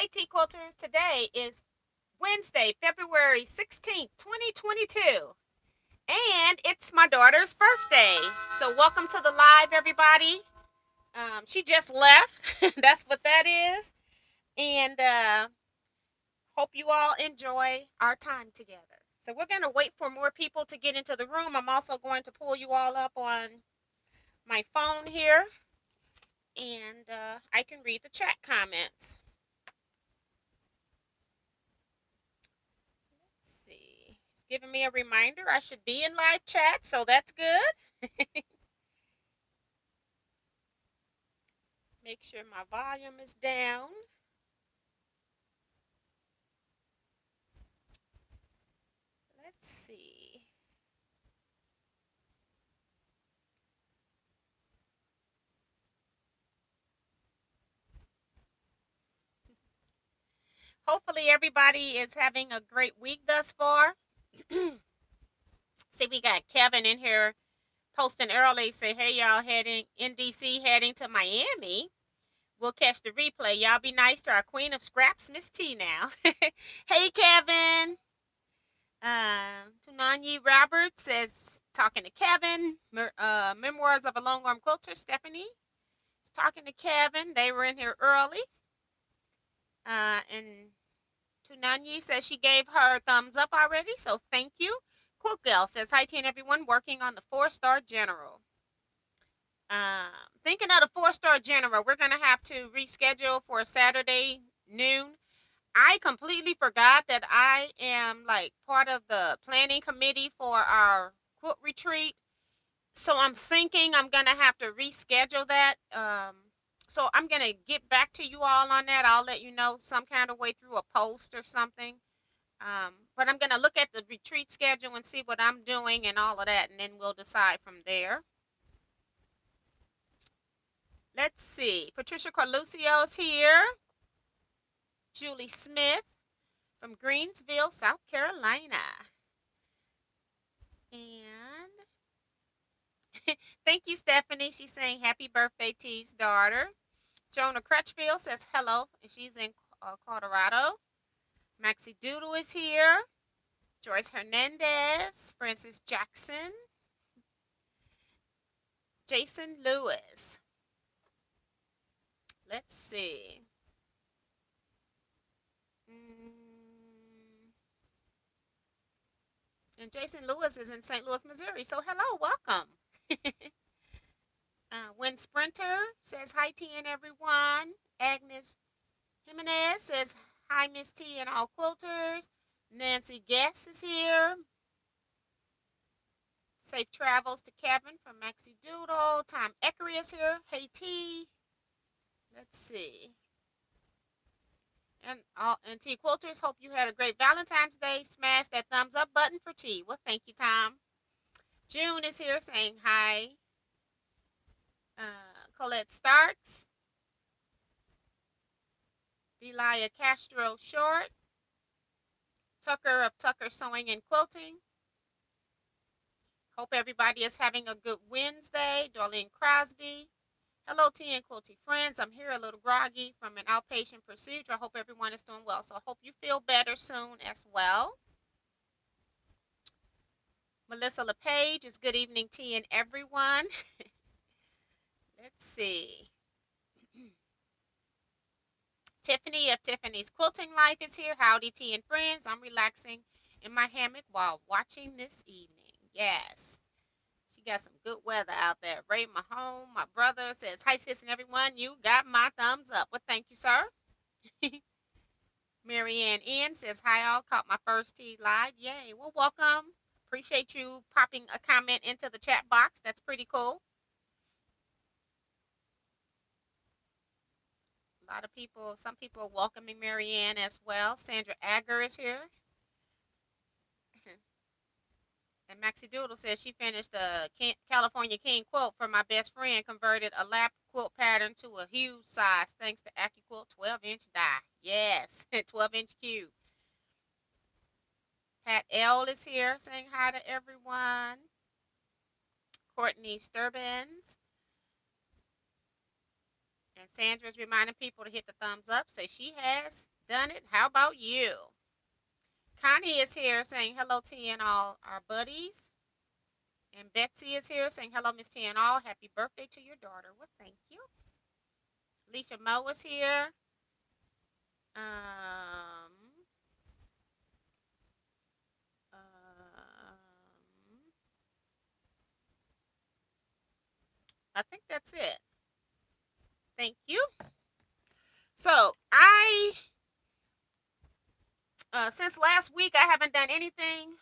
Hey, Teaquilters. Today is Wednesday, February 16th, 2022. And it's my daughter's birthday. So, welcome to the live, everybody. She just left. That's what that is. And hope you all enjoy our time together. So, we're going to wait for more people to get into the room. I'm also going to pull you all up on my phone here. And I can read the chat comments. See. It's giving me a reminder I should be in live chat, so that's good. Make sure my volume is down. Let's see. Hopefully everybody is having a great week thus far. See, we got Kevin in here posting early. Say, hey, y'all heading in DC, heading to Miami. We'll catch the replay. Y'all be nice to our queen of scraps, Miss T now. Hey, Kevin. Tunanyi Roberts says, talking to Kevin. Memoirs of a Longarm Quilter, Stephanie is talking to Kevin. They were in here early. And Tunanyi says she gave her thumbs up already, so thank you. Quilt Girl says, hi, T and everyone, working on the 4-star general. Thinking of the 4-star general, we're going to have to reschedule for Saturday noon. I completely forgot that I am like part of the planning committee for our quilt retreat. So I'm thinking I'm going to have to reschedule that. So I'm going to get back to you all on that. I'll let you know some kind of way through a post or something. But I'm going to look at the retreat schedule and see what I'm doing and all of that. And then we'll decide from there. Let's see. Patricia Carluccio's here. Julie Smith from Greensville, South Carolina. And thank you, Stephanie. She's saying happy birthday, T's daughter. Jonah Crutchfield says hello, and she's in Colorado. Maxie Doodle is here. Joyce Hernandez, Francis Jackson, Jason Lewis. Let's see. And Jason Lewis is in St. Louis, Missouri. So hello, welcome. Win Sprinter says hi, T and everyone. Agnes Jimenez says hi, Miss T and all quilters. Nancy Guess is here. Safe travels to Kevin from Maxie Doodle. Tom Eckery is here. Hey, T. Let's see. And T Quilters, hope you had a great Valentine's Day. Smash that thumbs up button for T. Well, thank you, Tom. June is here saying hi. Colette Starks. Delia Castro Short. Tucker of Tucker Sewing and Quilting. Hope everybody is having a good Wednesday. Darlene Crosby. Hello, T and Quilty friends. I'm here a little groggy from an outpatient procedure. I hope everyone is doing well. So I hope you feel better soon as well. Melissa LePage is good evening, T and everyone. Let's see. Tiffany of Tiffany's Quilting Life is here. Howdy, T and friends. I'm relaxing in my hammock while watching this evening. Yes. She got some good weather out there. Ray Mahone, my brother, says, hi, sis and everyone. You got my thumbs up. Well, thank you, sir. Marianne N says, hi, all. Caught my first T live. Yay. Well, welcome. Appreciate you popping a comment into the chat box. That's pretty cool. A lot of people, some people are welcoming Marianne as well. Sandra Agger is here. And Maxie Doodle says she finished the California King quilt for my best friend, converted a lap quilt pattern to a huge size thanks to AccuQuilt 12-inch die. Yes, 12-inch cube. Pat L is here saying hi to everyone. Courtney Sturbins. And Sandra's reminding people to hit the thumbs up. Say she has done it. How about you? Connie is here saying hello to you and all our buddies. And Betsy is here saying hello, Miss T and all. Happy birthday to your daughter. Well, thank you. Alicia Moe is here. Um, I think that's it. Thank you. So since last week, I haven't done anything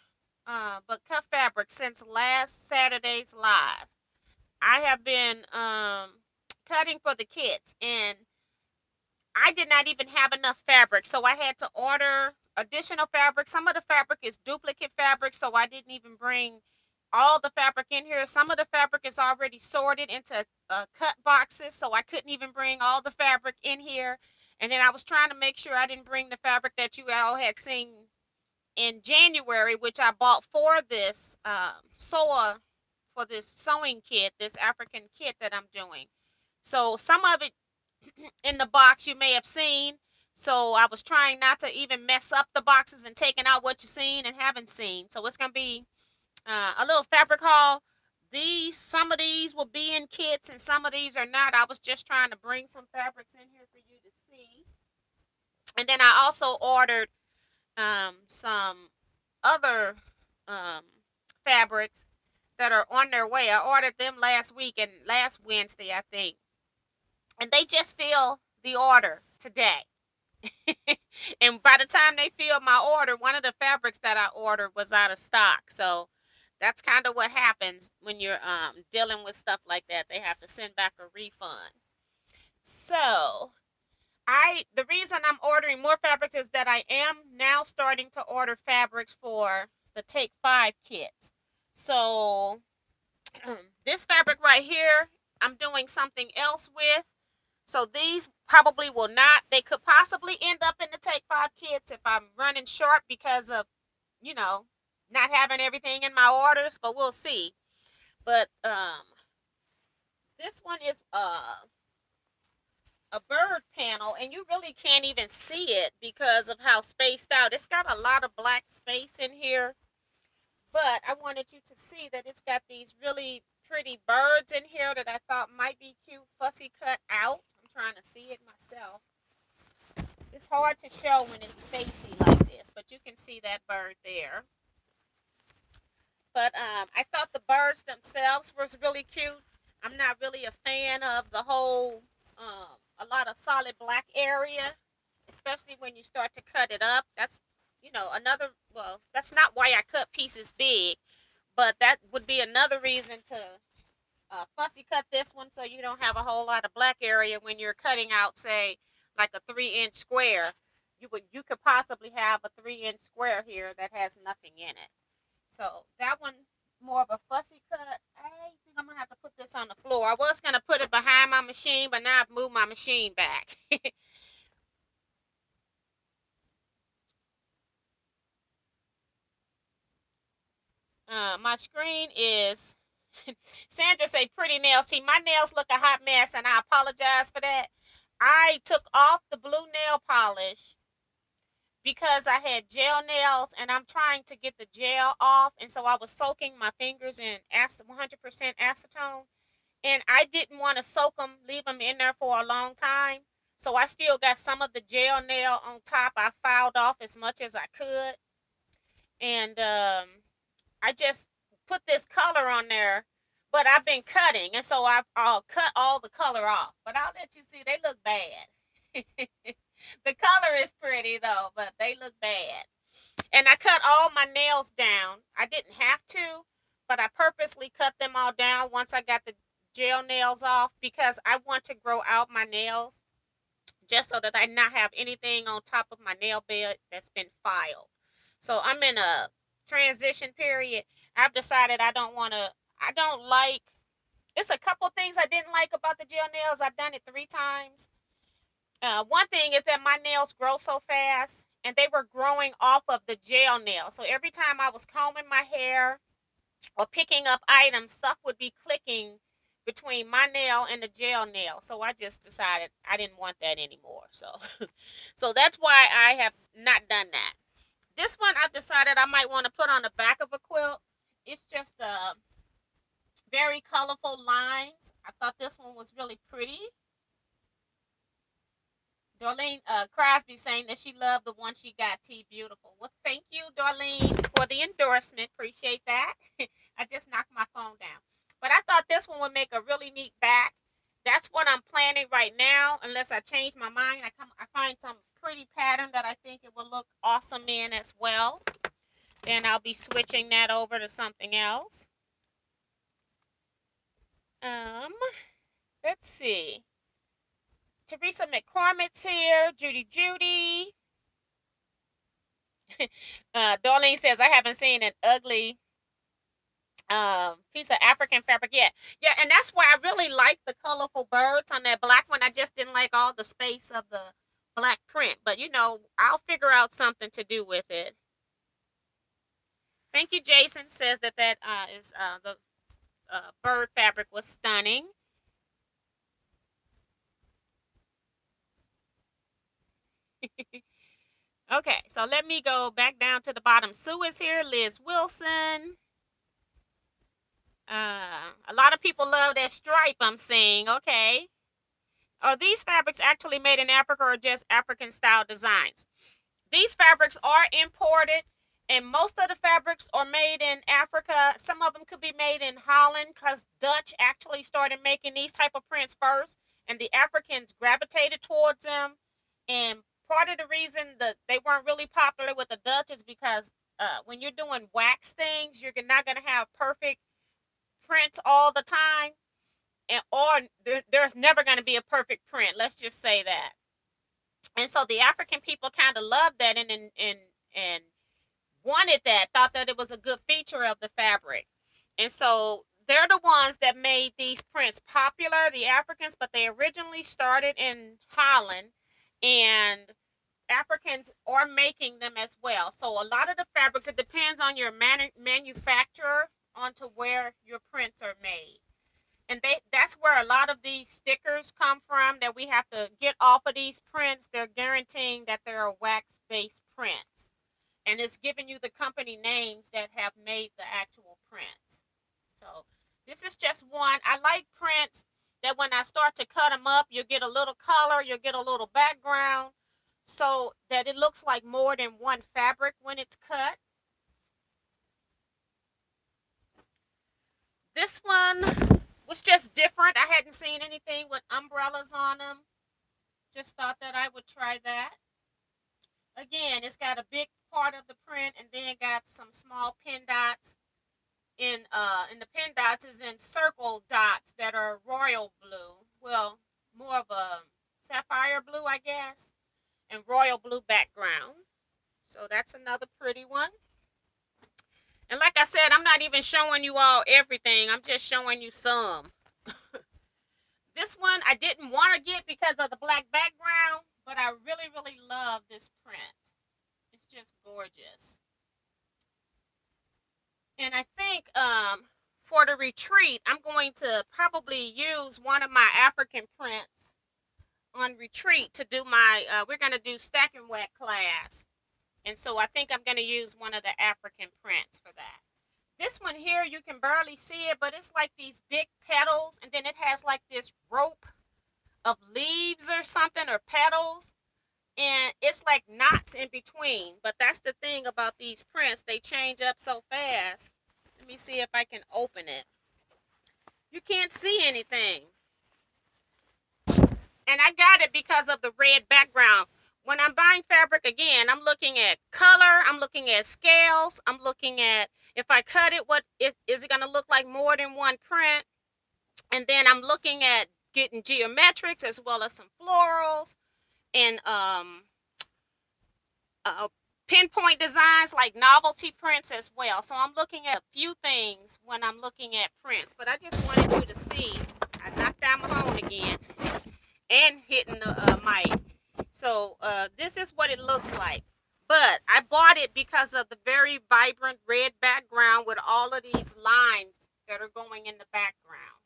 but cut fabric since last Saturday's live. I have been cutting for the kids, and I did not even have enough fabric, so I had to order additional fabric. Some of the fabric is duplicate fabric, so I didn't even bring all the fabric in here. Some of the fabric is already sorted into cut boxes, so I couldn't even bring all the fabric in here. And then I was trying to make sure I didn't bring the fabric that you all had seen in January, which I bought for this for this sewing kit, this African kit that I'm doing. So some of it in the box you may have seen. So I was trying not to even mess up the boxes and taking out what you've seen and haven't seen. So it's gonna be a little fabric haul. Some of these will be in kits and some of these are not. I was just trying to bring some fabrics in here for you to see. And then I also ordered some other um, fabrics that are on their way. I ordered them last week and last Wednesday, I think. And they just filled the order today. And by the time they filled my order, one of the fabrics that I ordered was out of stock. So that's kind of what happens when you're dealing with stuff like that. They have to send back a refund. So the reason I'm ordering more fabrics is that I am now starting to order fabrics for the Take 5 kits. So this fabric right here, I'm doing something else with. So these probably will not, they could possibly end up in the Take 5 kits if I'm running short because of, not having everything in my orders, but we'll see. But this one is a bird panel, and you really can't even see it because of how spaced out. It's got a lot of black space in here, but I wanted you to see that it's got these really pretty birds in here that I thought might be cute, fussy cut out. I'm trying to see it myself. It's hard to show when it's spacey like this, but you can see that bird there. But I thought the birds themselves was really cute. I'm not really a fan of the whole a lot of solid black area, especially when you start to cut it up. That's that's not why I cut pieces big, but that would be another reason to fussy cut this one so you don't have a whole lot of black area when you're cutting out, say, like a 3-inch square. You could possibly have a 3-inch square here that has nothing in it. So that one more of a fussy cut. I think I'm gonna have to put this on the floor. I was gonna put it behind my machine, but now I've moved my machine back. My screen is Sandra say pretty nails. See, my nails look a hot mess, and I apologize for that. I took off the blue nail polish because I had gel nails, and I'm trying to get the gel off, and so I was soaking my fingers in 100% acetone, and I didn't want to soak them, leave them in there for a long time. So I still got some of the gel nail on top. I filed off as much as I could, and I just put this color on there, but I've been cutting, and so I'll cut all the color off. But I'll let you see, they look bad. The color is pretty though, but they look bad. And I cut all my nails down. I didn't have to, but I purposely cut them all down once I got the gel nails off because I want to grow out my nails just so that I not have anything on top of my nail bed that's been filed. So I'm in a transition period. I've decided I don't like, it's a couple things I didn't like about the gel nails. I've done it 3 times. One thing is that my nails grow so fast and they were growing off of the gel nail. So every time I was combing my hair or picking up items, stuff would be clicking between my nail and the gel nail. So I just decided I didn't want that anymore. So so that's why I have not done that. This one I've decided I might want to put on the back of a quilt. It's just very colorful lines. I thought this one was really pretty. Darlene Crosby saying that she loved the one she got, T Beautiful. Well, thank you, Darlene, for the endorsement. Appreciate that. I just knocked my phone down. But I thought this one would make a really neat back. That's what I'm planning right now, unless I change my mind. I find some pretty pattern that I think it will look awesome in as well. Then I'll be switching that over to something else. Let's see. Teresa McCormick's here. Judy. Darlene says, I haven't seen an ugly piece of African fabric yet. Yeah, and that's why I really like the colorful birds on that black one. I just didn't like all the space of the black print. But, you know, I'll figure out something to do with it. Thank you, Jason. Says that is the bird fabric was stunning. Okay, so let me go back down to the bottom. Sue is here. Liz Wilson. A lot of people love that stripe I'm seeing. Okay. Are these fabrics actually made in Africa or just African style designs? These fabrics are imported, and most of the fabrics are made in Africa. Some of them could be made in Holland because Dutch actually started making these type of prints first, and the Africans gravitated towards them. And part of the reason that they weren't really popular with the Dutch is because when you're doing wax things, you're not going to have perfect prints all the time, or there's never going to be a perfect print. Let's just say that. And so the African people kind of loved that and wanted that, thought that it was a good feature of the fabric. And so they're the ones that made these prints popular, the Africans, but they originally started in Holland, and Africans are making them as well. So a lot of the fabrics, it depends on your manufacturer onto where your prints are made. And that's where a lot of these stickers come from that we have to get off of these prints. They're guaranteeing that they're wax-based prints. And it's giving you the company names that have made the actual prints. So this is just one. I like prints that when I start to cut them up, you'll get a little color, you'll get a little background, so that it looks like more than one fabric when it's cut. This one was just different. I hadn't seen anything with umbrellas on them. Just thought that I would try that. Again, it's got a big part of the print and then got some small pin dots. In the pin dots is in circle dots that are royal blue. Well, more of a sapphire blue, I guess, and royal blue background. So that's another pretty one. And like I said, I'm not even showing you all everything. I'm just showing you some. This one I didn't want to get because of the black background, but I really, really love this print. It's just gorgeous. And I think for the retreat, I'm going to probably use one of my African prints on retreat to do my, we're going to do stack and wet class. And so I think I'm going to use one of the African prints for that. This one here, you can barely see it, but it's like these big petals, and then it has like this rope of leaves or something, or petals, and it's like knots in between. But that's the thing about these prints, they change up so fast. Let me see if I can open it. You can't see anything. And I got it because of the red background. When I'm buying fabric, again, I'm looking at color, I'm looking at scales, I'm looking at if I cut it, what is it going to look like more than one print? And then I'm looking at getting geometrics as well as some florals and pinpoint designs like novelty prints as well. So I'm looking at a few things when I'm looking at prints. But I just wanted you to see. I knocked down Mahone again and hitting the mic. So this is what it looks like. But I bought it because of the very vibrant red background with all of these lines that are going in the background.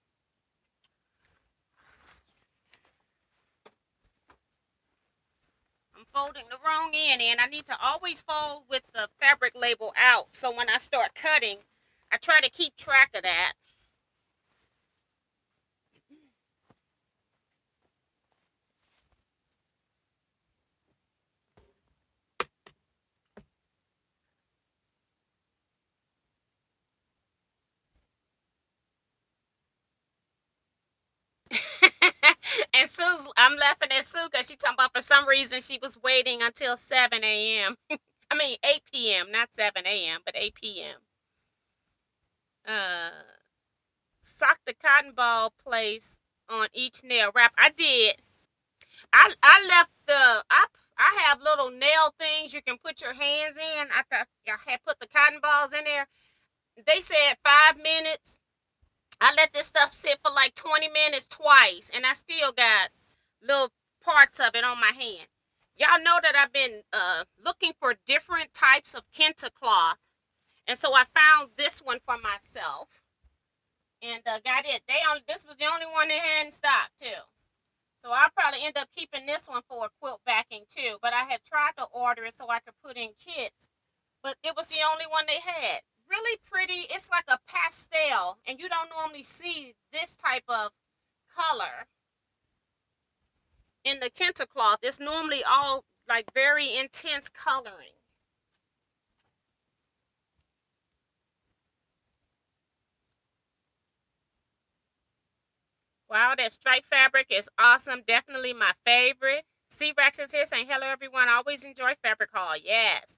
folding the wrong end in. I need to always fold with the fabric label out. So when I start cutting, I try to keep track of that. And Sue's, I'm laughing at Sue because she talking about for some reason she was waiting until 7 a.m. I mean 8 p.m. Not 7 a.m. but 8 p.m. Uh, sock the cotton ball place on each nail wrap. I did. I left the I have little nail things you can put your hands in. I thought I had put the cotton balls in there. They said 5 minutes. I let this stuff sit for like 20 minutes twice, and I still got little parts of it on my hand. Y'all know that I've been looking for different types of kente cloth, and so I found this one for myself, and got it. This was the only one they had in stock too. So I'll probably end up keeping this one for a quilt backing too. But I had tried to order it so I could put in kits, but it was the only one they had. Really pretty. It's like a pastel, and you don't normally see this type of color in the kente cloth. It's normally all like very intense coloring. Wow, that striped fabric is awesome. Definitely my favorite. C-Rex is here saying, hello, everyone. I always enjoy fabric haul. Yes.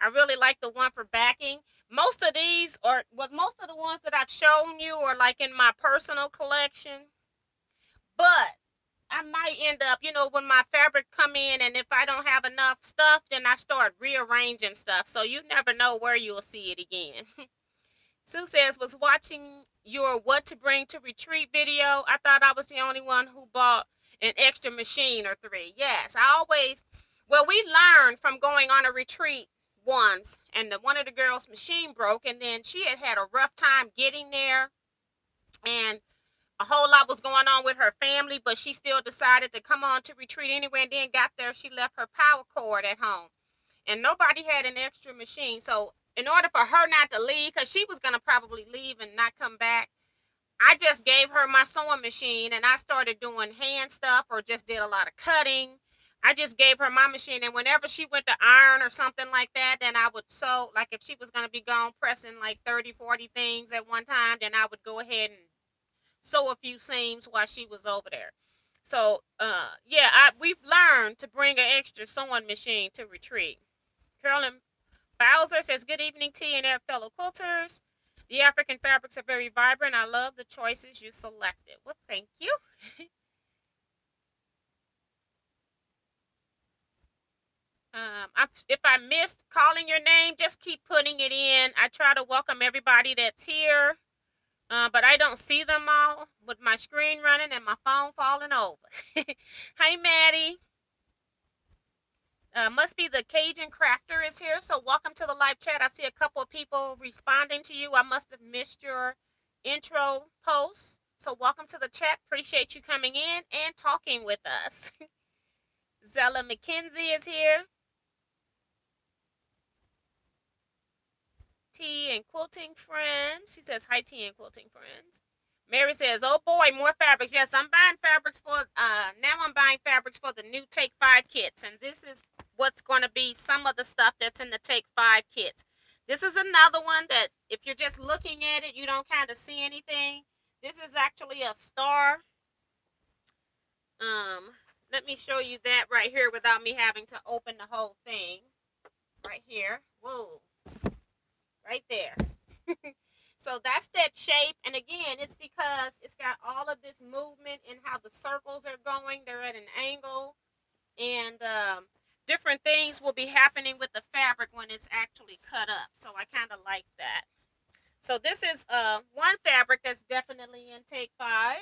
I really like the one for backing. Most of these are, well, most of the ones that I've shown you are like in my personal collection. But I might end up, when my fabric come in and if I don't have enough stuff, then I start rearranging stuff. So you never know where you'll see it again. Sue says, was watching your what to bring to retreat video. I thought I was the only one who bought an extra machine or three. Yes, well, we learned from going on a retreat once, and one of the girls' machine broke, and then she had a rough time getting there, and a whole lot was going on with her family, but she still decided to come on to retreat anyway, and then got there, she left her power cord at home, and nobody had an extra machine. So in order for her not to leave, because she was going to probably leave and not come back, I just gave her my sewing machine, and I started doing hand stuff or just did a lot of cutting. I just gave her my machine, and whenever she went to iron or something like that, then I would sew. Like if she was going to be gone pressing like 30, 40 things at one time, then I would go ahead and sew a few seams while she was over there. So, yeah, we've learned to bring an extra sewing machine to retreat. Carolyn Bowser says, good evening, T and F fellow quilters. The African fabrics are very vibrant. I love the choices you selected. Well, thank you. If I missed calling your name, just keep putting it in. I try to welcome everybody that's here, but I don't see them all with my screen running and my phone falling over. Hi, Maddie. Must be the Cajun Crafter is here. So welcome to the live chat. I see a couple of people responding to you. I must have missed your intro post. So welcome to the chat. Appreciate you coming in and talking with us. Zella McKenzie is here. Tea and quilting friends. She says hi, tea and quilting friends. Mary says, oh boy, more fabrics. Yes, I'm buying fabrics for, now I'm buying fabrics for the new Take 5 kits. And this is what's going to be some of the stuff that's in the Take 5 kits. This is another one that if you're just looking at it, you don't kind of see anything. This is actually a star. Let me show you that right here without me having to open the whole thing. Right here. Whoa. Right there. So that's that shape. And again, it's because it's got all of this movement and how the circles are going. They're at an angle. And different things will be happening with the fabric when it's actually cut up. So I kind of like that. So this is one fabric that's definitely in Take 5.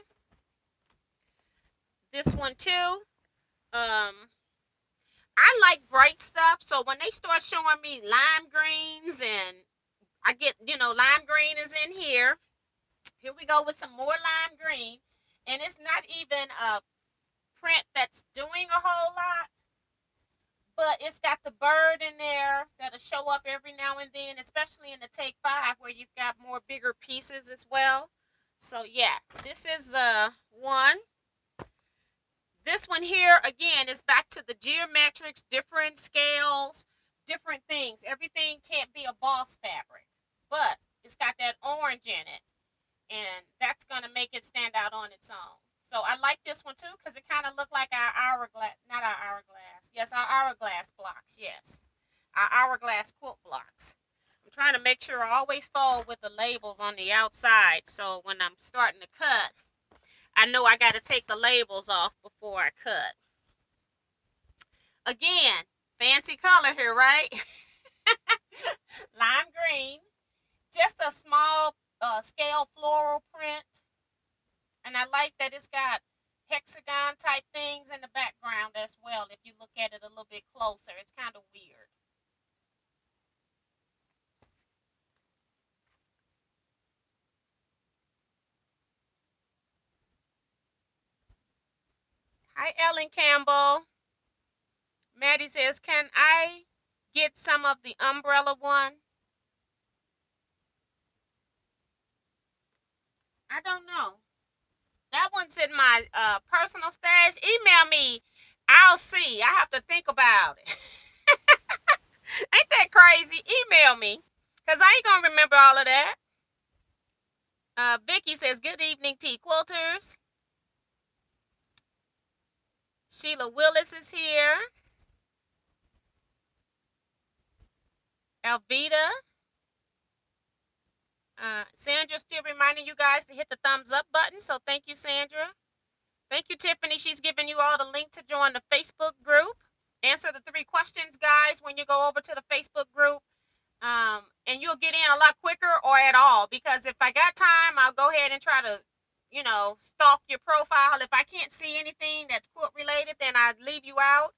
This one too. I like bright stuff. So when they start showing me lime greens, and I get, lime green is in here. Here we go with some more lime green. And it's not even a print that's doing a whole lot. but it's got the bird in there that'll show up every now and then, especially in the Take 5 where you've got more bigger pieces as well. So yeah, this is one. This one here, again, is back to the geometrics, different scales, different things. Everything can't be a boss fabric, but it's got that orange in it, and that's going to make it stand out on its own. So I like this one too because it kind of looked like our hourglass, not our hourglass. Yes, our hourglass blocks. Yes, our hourglass quilt blocks. I'm trying to make sure I always fold with the labels on the outside, so when I'm starting to cut, I know I got to take the labels off before I cut. Again, fancy color here, right? Lime green. Just a small scale floral print. And I like that it's got hexagon type things in the background as well. If you look at it a little bit closer, it's kind of weird. Hi, Ellen Campbell. Maddie says, can I get some of the umbrella one? I don't know. That one's in my personal stash. Email me. I'll see. I have to think about it. Ain't that crazy? Email me. Because I ain't going to remember all of that. Vicky says, good evening, Teaquilters. Sheila Willis is here. Alvita. Sandra still reminding you guys to hit the thumbs up button. So thank you, Sandra. Thank you, Tiffany. She's giving you all the link to join the Facebook group. Answer the 3 questions, guys, when you go over to the Facebook group. And you'll get in a lot quicker or at all. Because if I got time, I'll go ahead and try to, stalk your profile. If I can't see anything that's quilt related, then I leave you out.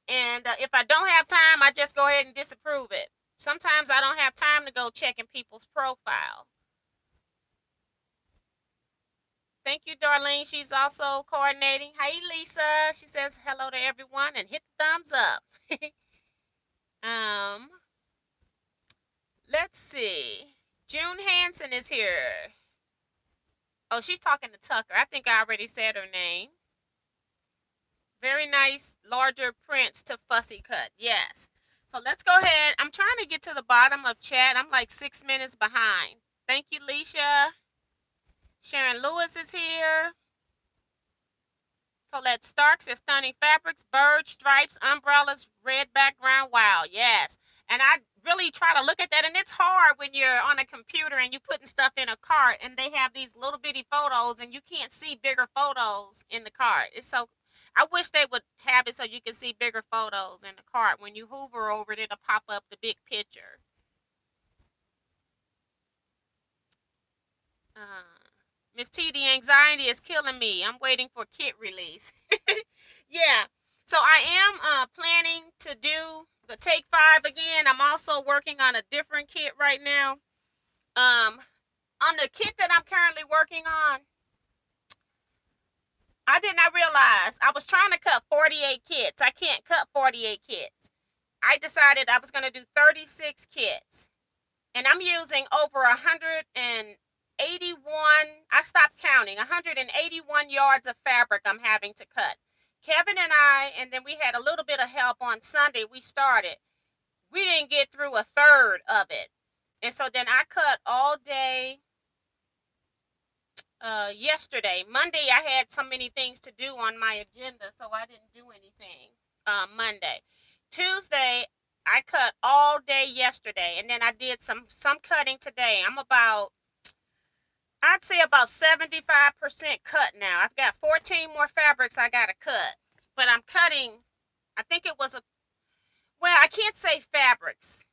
And if I don't have time, I just go ahead and disapprove it. Sometimes I don't have time to go checking people's profile. Thank you, Darlene. She's also coordinating. Hi, Lisa. She says hello to everyone and hit the thumbs up. Let's see. June Hansen is here. Oh, she's talking to Tucker. I think I already said her name. Very nice, larger prints to fussy cut. Yes. So let's go ahead. I'm trying to get to the bottom of chat. I'm like 6 minutes behind. Thank you, Leisha. Sharon Lewis is here. Colette Stark says stunning fabrics, birds, stripes, umbrellas, red background. Wow, yes. And I really try to look at that, and it's hard when you're on a computer and you're putting stuff in a cart and they have these little bitty photos and you can't see bigger photos in the cart. It's so, I wish they would have it so you can see bigger photos in the cart. When you hover over it, it'll pop up the big picture. Miss T, the anxiety is killing me. I'm waiting for kit release. Yeah. So I am planning to do the Take 5 again. I'm also working on a different kit right now. On the kit that I'm currently working on, I did not realize I was trying to cut 48 kits. I can't cut 48 kits. I decided I was going to do 36 kits. And I'm using over 181, I stopped counting, 181 yards of fabric I'm having to cut. Kevin and I, and then we had a little bit of help on Sunday, we started. We didn't get through a third of it. And so then I cut all day yesterday. Monday, I had so many things to do on my agenda, so I didn't do anything Monday. Tuesday, I cut all day yesterday, and then I did some cutting today. I'd say about 75% cut now. I've got 14 more fabrics I got to cut. But I'm cutting, I think it was I can't say fabrics.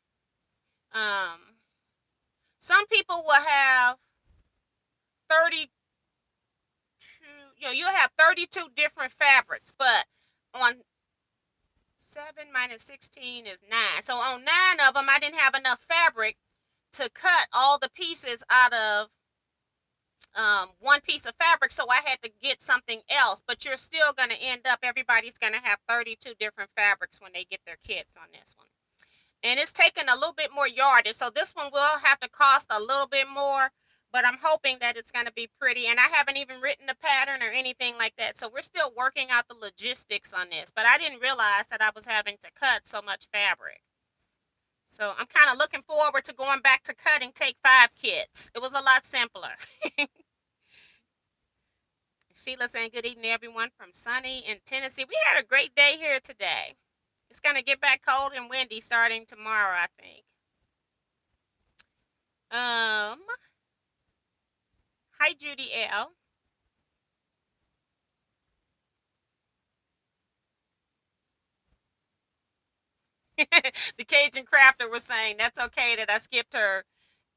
Some people will have 32, you'll have 32 different fabrics, but on 7 minus 16 is 9. So on 9 of them, I didn't have enough fabric to cut all the pieces out of one piece of fabric, so I had to get something else. But you're still going to end up, everybody's going to have 32 different fabrics when they get their kits on this one. And it's taking a little bit more yardage, so this one will have to cost a little bit more, but I'm hoping that it's going to be pretty. And I haven't even written a pattern or anything like that, so we're still working out the logistics on this. But I didn't realize that I was having to cut so much fabric. So I'm kind of looking forward to going back to cutting Take 5 kits. It was a lot simpler. Sheila saying good evening, everyone from sunny in Tennessee. We had a great day here today. It's going to get back cold and windy starting tomorrow, I think. Hi, Judy L. The Cajun Crafter was saying that's okay that I skipped her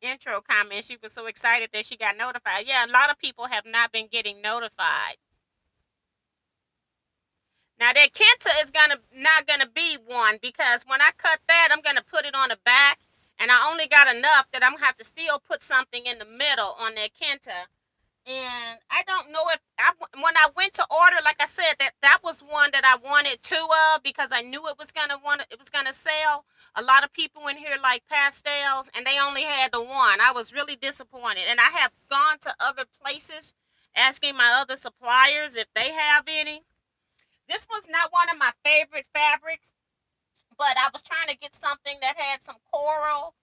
intro comment. She was so excited that she got notified. Yeah, a lot of people have not been getting notified. Now that Kenta is not gonna be one, because when I cut that, I'm gonna put it on the back, and I only got enough that I'm gonna have to still put something in the middle on that Kenta. And I don't know if when I went to order, like I said, that was one that I wanted two of, because I knew it was gonna sell. A lot of people in here like pastels, and they only had the one. I was really disappointed, and I have gone to other places asking my other suppliers if they have any. This was not one of my favorite fabrics, but I was trying to get something that had some coral,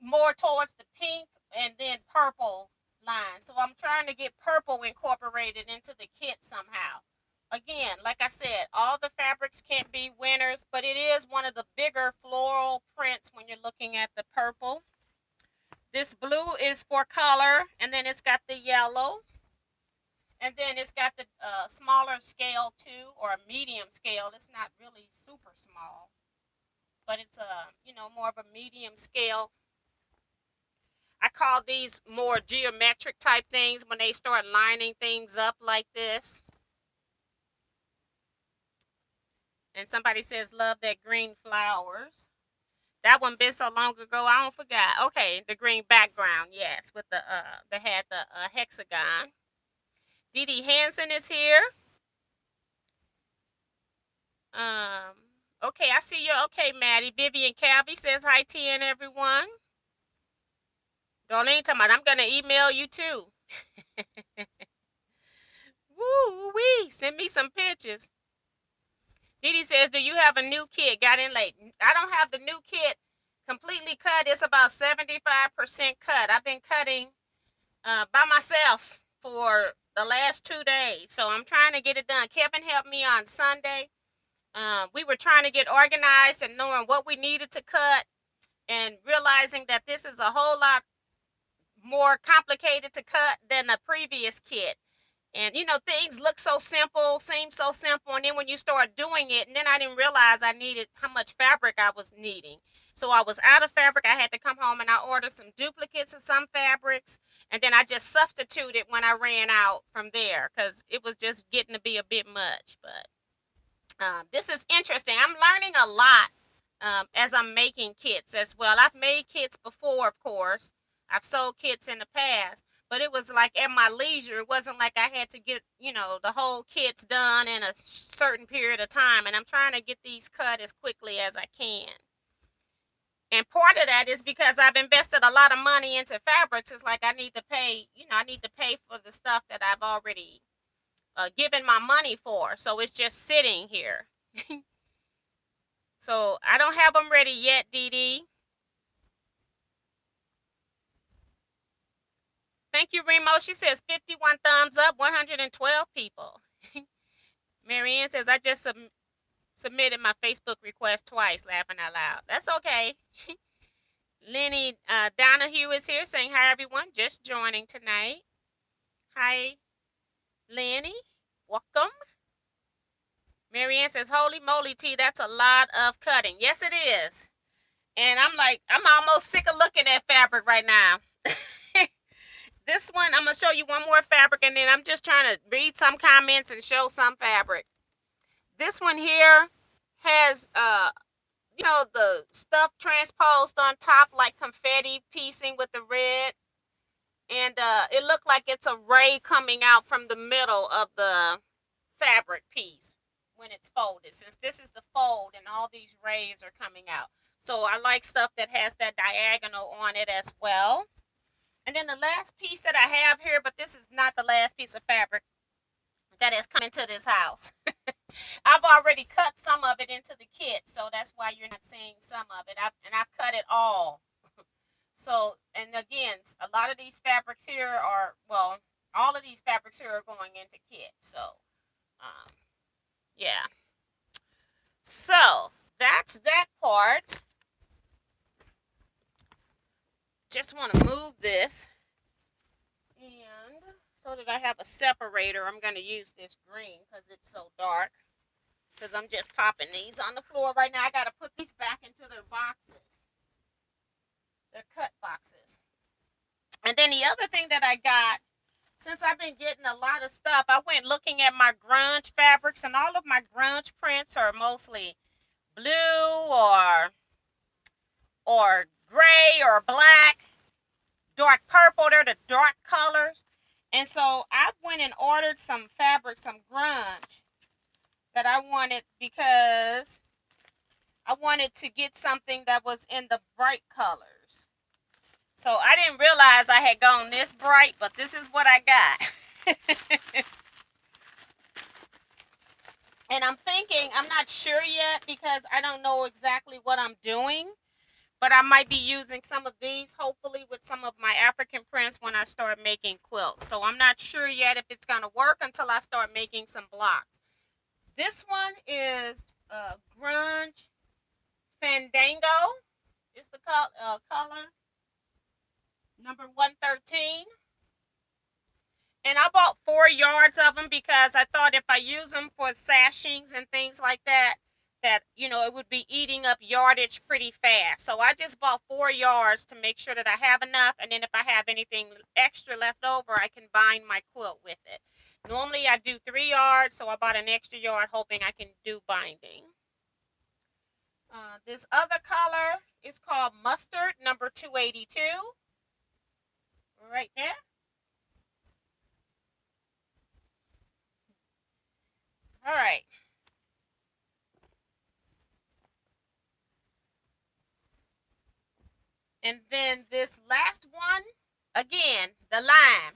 more towards the pink, and then purple line. So I'm trying to get purple incorporated into the kit somehow. Again, like I said, all the fabrics can't be winners, but it is one of the bigger floral prints when you're looking at the purple. This blue is for color, and then it's got the yellow. And then it's got the smaller scale too, or a medium scale. It's not really super small, but it's more of a medium scale. I call these more geometric type things when they start lining things up like this. And somebody says, love that green flowers. That one been so long ago, I don't forget. Okay, the green background, yes, with the had the hexagon. Dee Dee Hansen is here. Okay, I see you. Okay, Maddie. Vivian Calvi says hi, T, and everyone. Darlene talking about, I'm gonna email you too. Woo wee! Send me some pictures. Dee Dee says, do you have a new kit? Got in late. I don't have the new kit completely cut. It's about 75% cut. I've been cutting by myself for the last 2 days, so I'm trying to get it done. Kevin helped me on Sunday. We were trying to get organized and knowing what we needed to cut, and realizing that this is a whole lot more complicated to cut than the previous kit. And things look so simple, seem so simple, and then when you start doing it, and then I didn't realize I needed how much fabric I was needing. So I was out of fabric. I had to come home and I ordered some duplicates of some fabrics, and then I just substituted when I ran out from there, because it was just getting to be a bit much. But this is interesting. I'm learning a lot as I'm making kits as well. I've made kits before, of course. I've sold kits in the past, but it was like at my leisure. It wasn't like I had to get, the whole kits done in a certain period of time. And I'm trying to get these cut as quickly as I can. And part of that is because I've invested a lot of money into fabrics. It's like I need to pay, I need to pay for the stuff that I've already given my money for. So it's just sitting here. So I don't have them ready yet, Dee Dee. Thank you, Remo. She says 51 thumbs up, 112 people. Marianne says, I just submitted my Facebook request twice, laughing out loud. That's okay. Lenny Donahue is here saying, hi, everyone. Just joining tonight. Hi, Lenny. Welcome. Marianne says, holy moly, T, that's a lot of cutting. Yes, it is. And I'm almost sick of looking at fabric right now. This one, I'm going to show you one more fabric, and then I'm just trying to read some comments and show some fabric. This one here has, the stuff transposed on top like confetti piecing with the red. And it looked like it's a ray coming out from the middle of the fabric piece when it's folded, since this is the fold and all these rays are coming out. So I like stuff that has that diagonal on it as well. And then the last piece that I have here, but this is not the last piece of fabric that has come into this house. I've already cut some of it into the kit, so that's why you're not seeing some of it. I've cut it all. So, and again, a lot of these fabrics here are, well, all of these fabrics here are going into kit. So, yeah. So, that's that part. Just want to move this. And so that I have a separator, I'm going to use this green because it's so dark. Because I'm just popping these on the floor right now. I got to put these back into their boxes. Their cut boxes. And then the other thing that I got, since I've been getting a lot of stuff, I went looking at my grunge fabrics, and all of my grunge prints are mostly blue or gray or black, dark purple. They're the dark colors. And so I went and ordered some fabric, some grunge that I wanted because I wanted to get something that was in the bright colors. So I didn't realize I had gone this bright, but this is what I got. And I'm thinking, I'm not sure yet because I don't know exactly what I'm doing. But I might be using some of these, hopefully, with some of my African prints when I start making quilts. So I'm not sure yet if it's going to work until I start making some blocks. This one is Grunge Fandango. It's the color number 113. And I bought 4 yards of them because I thought if I use them for sashings and things like that, it would be eating up yardage pretty fast. So I just bought 4 yards to make sure that I have enough. And then if I have anything extra left over, I can bind my quilt with it. Normally I do 3 yards, so I bought an extra yard hoping I can do binding. This other color is called Mustard, number 282. Right there. All right. And then this last one, again, the lime.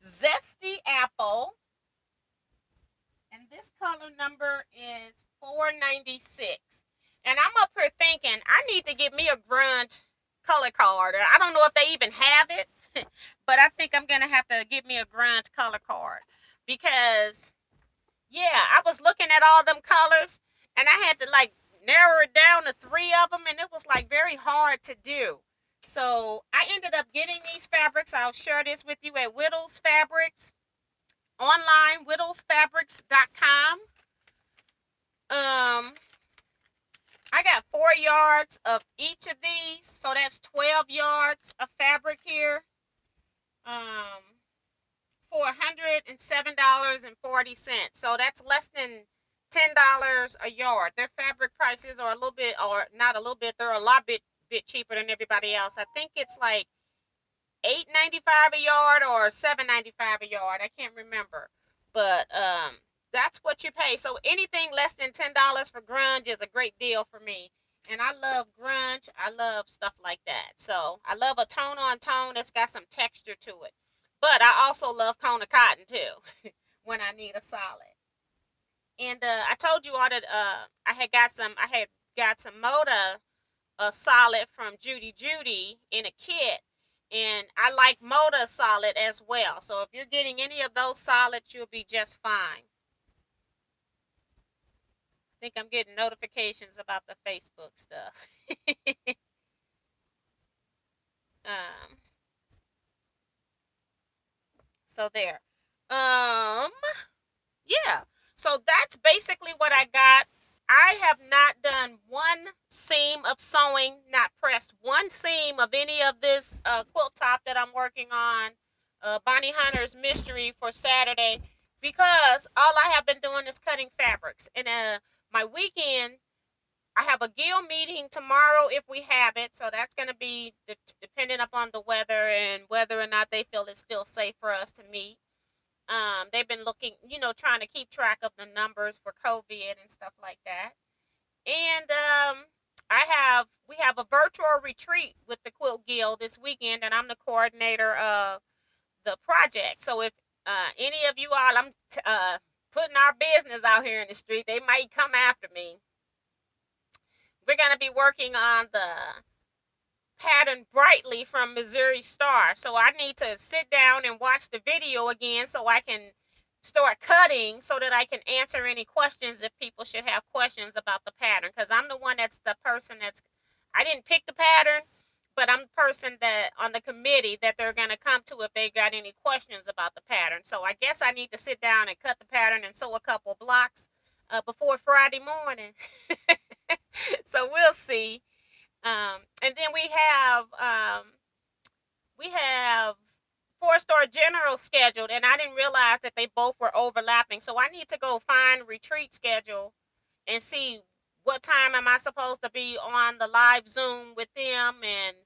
Zesty apple. And this color number is 496. And I'm up here thinking, I need to get me a grunge color card. I don't know if they even have it, but I think I'm going to have to get me a grunge color card. Because, yeah, I was looking at all them colors, and I had to, narrow it down to 3 of them, and it was, very hard to do. So I ended up getting these fabrics. I'll share this with you at Whittles Fabrics. Online, whittlesfabrics.com. I got 4 yards of each of these, so that's 12 yards of fabric here. For $107.40. So that's less than $10 a yard. Their fabric prices are a little bit, or not a little bit, they're a lot bit cheaper than everybody else. I think it's like $8.95 a yard or $7.95 a yard. I can't remember. But that's what you pay. So anything less than $10 for grunge is a great deal for me. And I love grunge. I love stuff like that. So I love a tone on tone that's got some texture to it. But I also love Kona cotton too when I need a solid. And I told you all that I had got some Moda solid from Judy Judy in a kit. And I like Moda solid as well. So if you're getting any of those solids, you'll be just fine. I think I'm getting notifications about the Facebook stuff. So there. Yeah. So that's basically what I got. I have not done one seam of sewing, not pressed one seam of any of this quilt top that I'm working on, Bonnie Hunter's Mystery for Saturday, because all I have been doing is cutting fabrics. And my weekend, I have a guild meeting tomorrow if we have it. So that's going to be dependent upon the weather and whether or not they feel it's still safe for us to meet. They've been looking, trying to keep track of the numbers for COVID and stuff like that. And we have a virtual retreat with the Quilt Guild this weekend, and I'm the coordinator of the project. So if any of you all, I'm putting our business out here in the street, they might come after me. We're going to be working on the pattern Brightly from Missouri Star. So I need to sit down and watch the video again so I can start cutting so that I can answer any questions if people should have questions about the pattern. Because I'm the one that's the person I didn't pick the pattern, but I'm the person that on the committee that they're going to come to if they got any questions about the pattern. So I guess I need to sit down and cut the pattern and sew a couple blocks before Friday morning. So we'll see. And then we have 4-star general scheduled, and I didn't realize that they both were overlapping. So I need to go find retreat schedule and see what time am I supposed to be on the live Zoom with them, and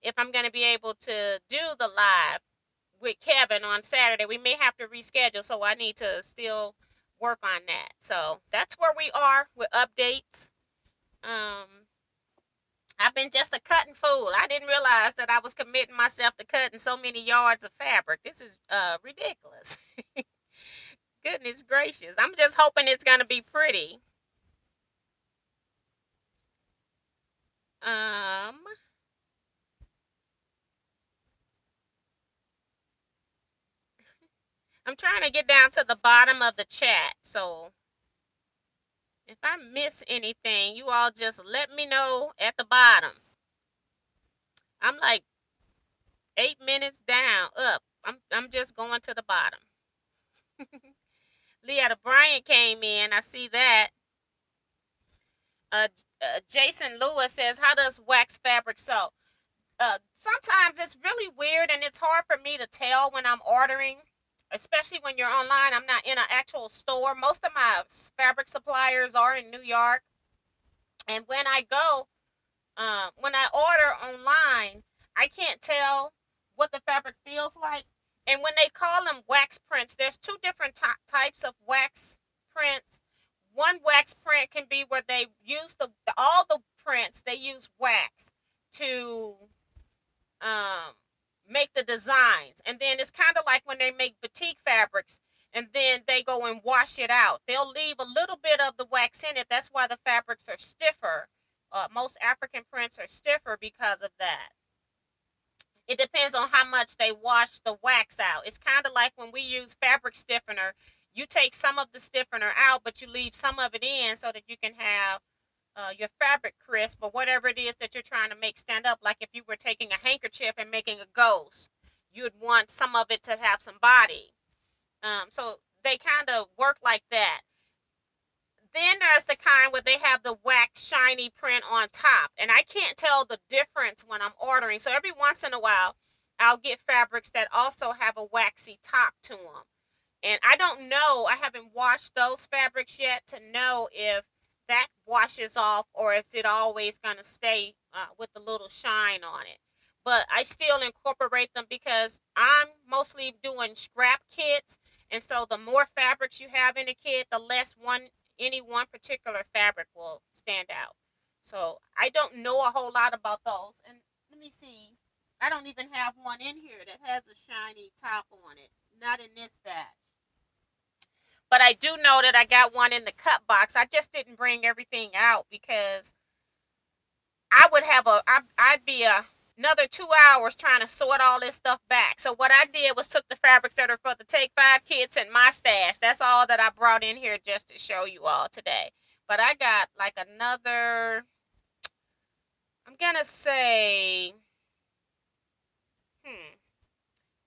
if I'm going to be able to do the live with Kevin on Saturday. We may have to reschedule, so I need to still work on that. So that's where we are with updates. I've been just a cutting fool. I didn't realize that I was committing myself to cutting so many yards of fabric. This is ridiculous. Goodness gracious. I'm just hoping it's going to be pretty. I'm trying to get down to the bottom of the chat. So if I miss anything, you all just let me know at the bottom. I'm like 8 minutes up. I'm just going to the bottom. Leah Bryant came in. I see that. Jason Lewis says, how does wax fabric sew? Sometimes it's really weird and it's hard for me to tell when I'm ordering, especially when you're online. I'm not in an actual store. Most of my fabric suppliers are in New York. And when I order online, I can't tell what the fabric feels like. And when they call them wax prints, there's two different types of wax prints. One wax print can be where they use all the prints, they use wax to make the designs. And then it's kind of like when they make batik fabrics and then they go and wash it out. They'll leave a little bit of the wax in it. That's why the fabrics are stiffer. Most African prints are stiffer because of that. It depends on how much they wash the wax out. It's kind of like when we use fabric stiffener. You take some of the stiffener out, but you leave some of it in so that you can have your fabric crisp or whatever it is that you're trying to make stand up. Like if you were taking a handkerchief and making a ghost, you'd want some of it to have some body. So they kind of work like that. Then there's the kind where they have the wax shiny print on top. And I can't tell the difference when I'm ordering. So every once in a while, I'll get fabrics that also have a waxy top to them. And I don't know, I haven't washed those fabrics yet to know if that washes off or if it always going to stay with a little shine on it. But I still incorporate them because I'm mostly doing scrap kits. And so the more fabrics you have in a kit, the less any one particular fabric will stand out. So I don't know a whole lot about those. And let me see. I don't even have one in here that has a shiny top on it. Not in this batch. But I do know that I got one in the cut box. I just didn't bring everything out because I'd be another 2 hours trying to sort all this stuff back. So what I did was took the fabrics that are for the Take 5 kits and my stash. That's all that I brought in here just to show you all today. But I got like another, I'm going to say,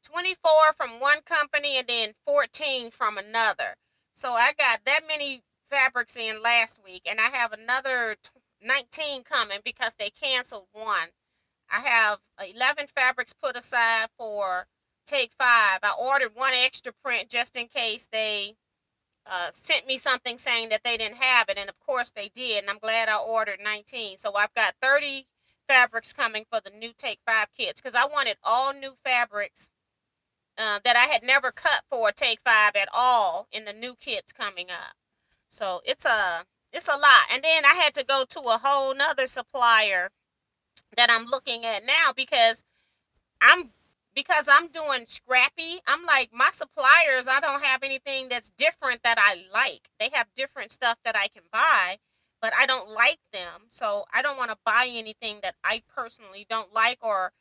24 from one company and then 14 from another. So I got that many fabrics in last week, and I have another 19 coming because they canceled one. I have 11 fabrics put aside for Take 5. I ordered one extra print just in case they sent me something saying that they didn't have it, and of course they did, and I'm glad I ordered 19. So I've got 30 fabrics coming for the new Take 5 kits because I wanted all new fabrics that I had never cut for Take 5 at all in the new kits coming up. So it's a lot. And then I had to go to a whole nother supplier that I'm looking at now I'm because I'm doing scrappy. I'm like, my suppliers, I don't have anything that's different that I like. They have different stuff that I can buy, but I don't like them. So I don't want to buy anything that I personally don't like, or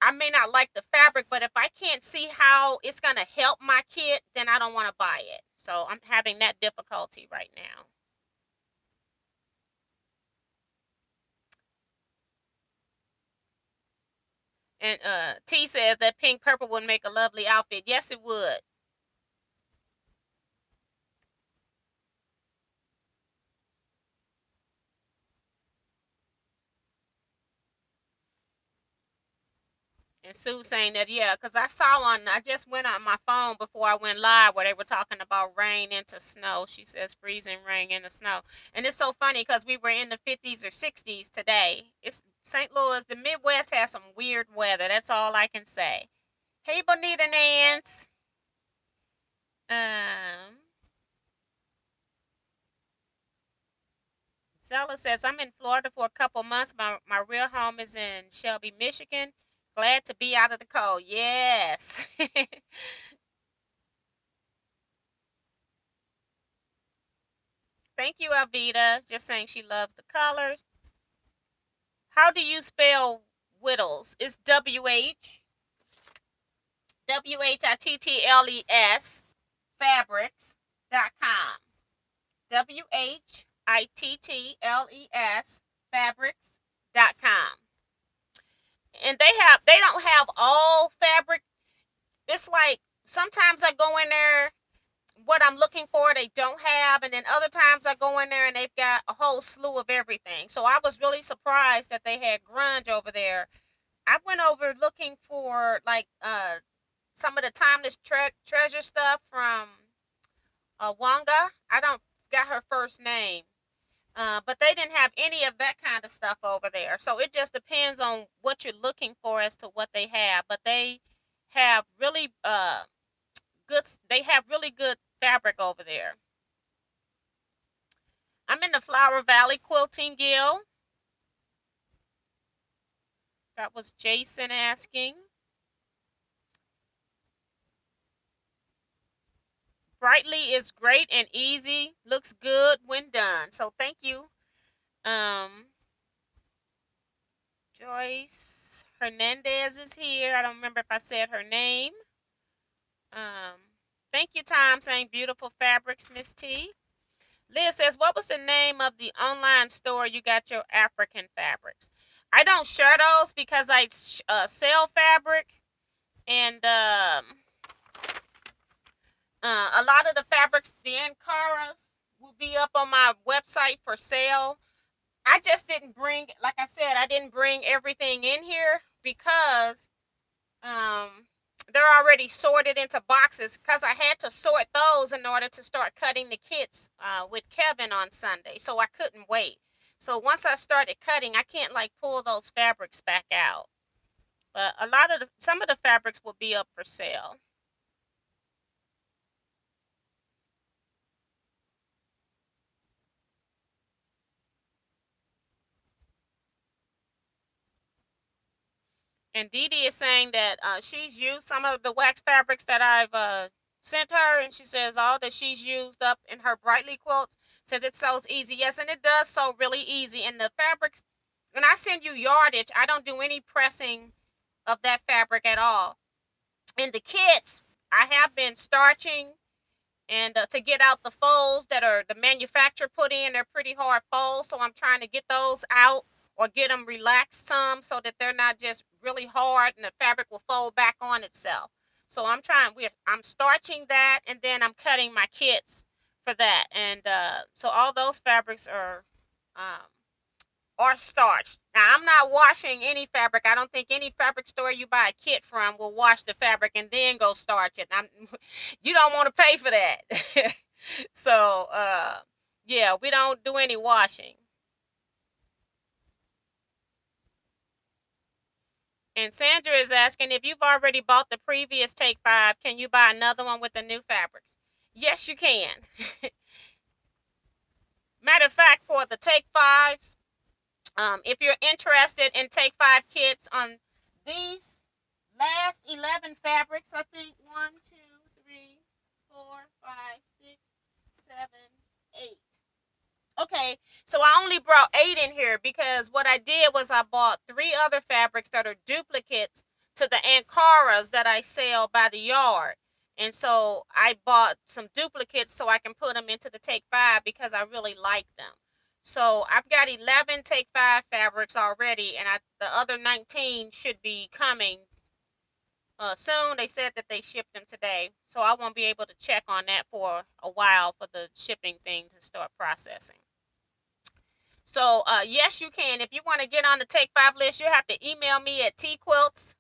I may not like the fabric, but if I can't see how it's going to help my kit, then I don't want to buy it. So I'm having that difficulty right now. And T says that pink purple would make a lovely outfit. Yes, it would. And Sue saying that, yeah, because I just went on my phone before I went live where they were talking about rain into snow. She says freezing rain into snow. And it's so funny because we were in the 50s or 60s today. It's St. Louis, the Midwest has some weird weather. That's all I can say. Hey, Bonita Nance. Um, Zella says, I'm in Florida for a couple months. My real home is in Shelby, Michigan. Glad to be out of the cold. Yes. Thank you, Alvita. Just saying she loves the colors. How do you spell Whittles? It's WHITTLES fabrics.com. WHITTLES fabrics.com. And they don't have all fabric. It's like sometimes I go in there, what I'm looking for they don't have, and then other times I go in there and they've got a whole slew of everything. So I was really surprised that they had grunge over there. I went over looking for like some of the timeless treasure stuff from Wanga. I don't got her first name. But they didn't have any of that kind of stuff over there. So it just depends on what you're looking for as to what they have. But they have really really good fabric over there. I'm in the Flower Valley Quilting Guild. That was Jason asking. Brightly is great and easy. Looks good when done. So thank you. Joyce Hernandez is here. I don't remember if I said her name. Thank you, Tom, saying beautiful fabrics, Miss T. Liz says, what was the name of the online store you got your African fabrics? I don't share those because I sell fabric, and a lot of the fabrics, the Ankaras, will be up on my website for sale. I just didn't bring, like I said, I didn't bring everything in here because they're already sorted into boxes because I had to sort those in order to start cutting the kits with Kevin on Sunday. So I couldn't wait. So once I started cutting, I can't like pull those fabrics back out. But some of the fabrics will be up for sale. And Dee Dee is saying that she's used some of the wax fabrics that I've sent her, and she says all that she's used up in her Brightly quilts says it sews easy. Yes, and it does sew really easy. And the fabrics, when I send you yardage, I don't do any pressing of that fabric at all. In the kits, I have been starching and to get out the folds that are the manufacturer put in. They're pretty hard folds, so I'm trying to get those out or get them relaxed some so that they're not just really hard and the fabric will fold back on itself. So I'm starching that, and then I'm cutting my kits for that. And so all those fabrics um, are starched. Now, I'm not washing any fabric. I don't think any fabric store you buy a kit from will wash the fabric and then go starch it. You don't want to pay for that. So, yeah, we don't do any washing. And Sandra is asking if you've already bought the previous Take 5, can you buy another one with the new fabrics? Yes, you can. Matter of fact, for the Take 5s, if you're interested in Take 5 kits on these last 11 fabrics, I think 1, 2, 3, 4, 5, 6, 7, 8. Okay, so I only brought 8 in here because what I did was I bought 3 other fabrics that are duplicates to the Ankaras that I sell by the yard. And so I bought some duplicates so I can put them into the Take 5 because I really like them. So I've got 11 Take 5 fabrics already, and the other 19 should be coming soon. They said that they shipped them today, so I won't be able to check on that for a while for the shipping thing to start processing. So, yes, you can. If you want to get on the Take 5 list, you have to email me at Teaquilts,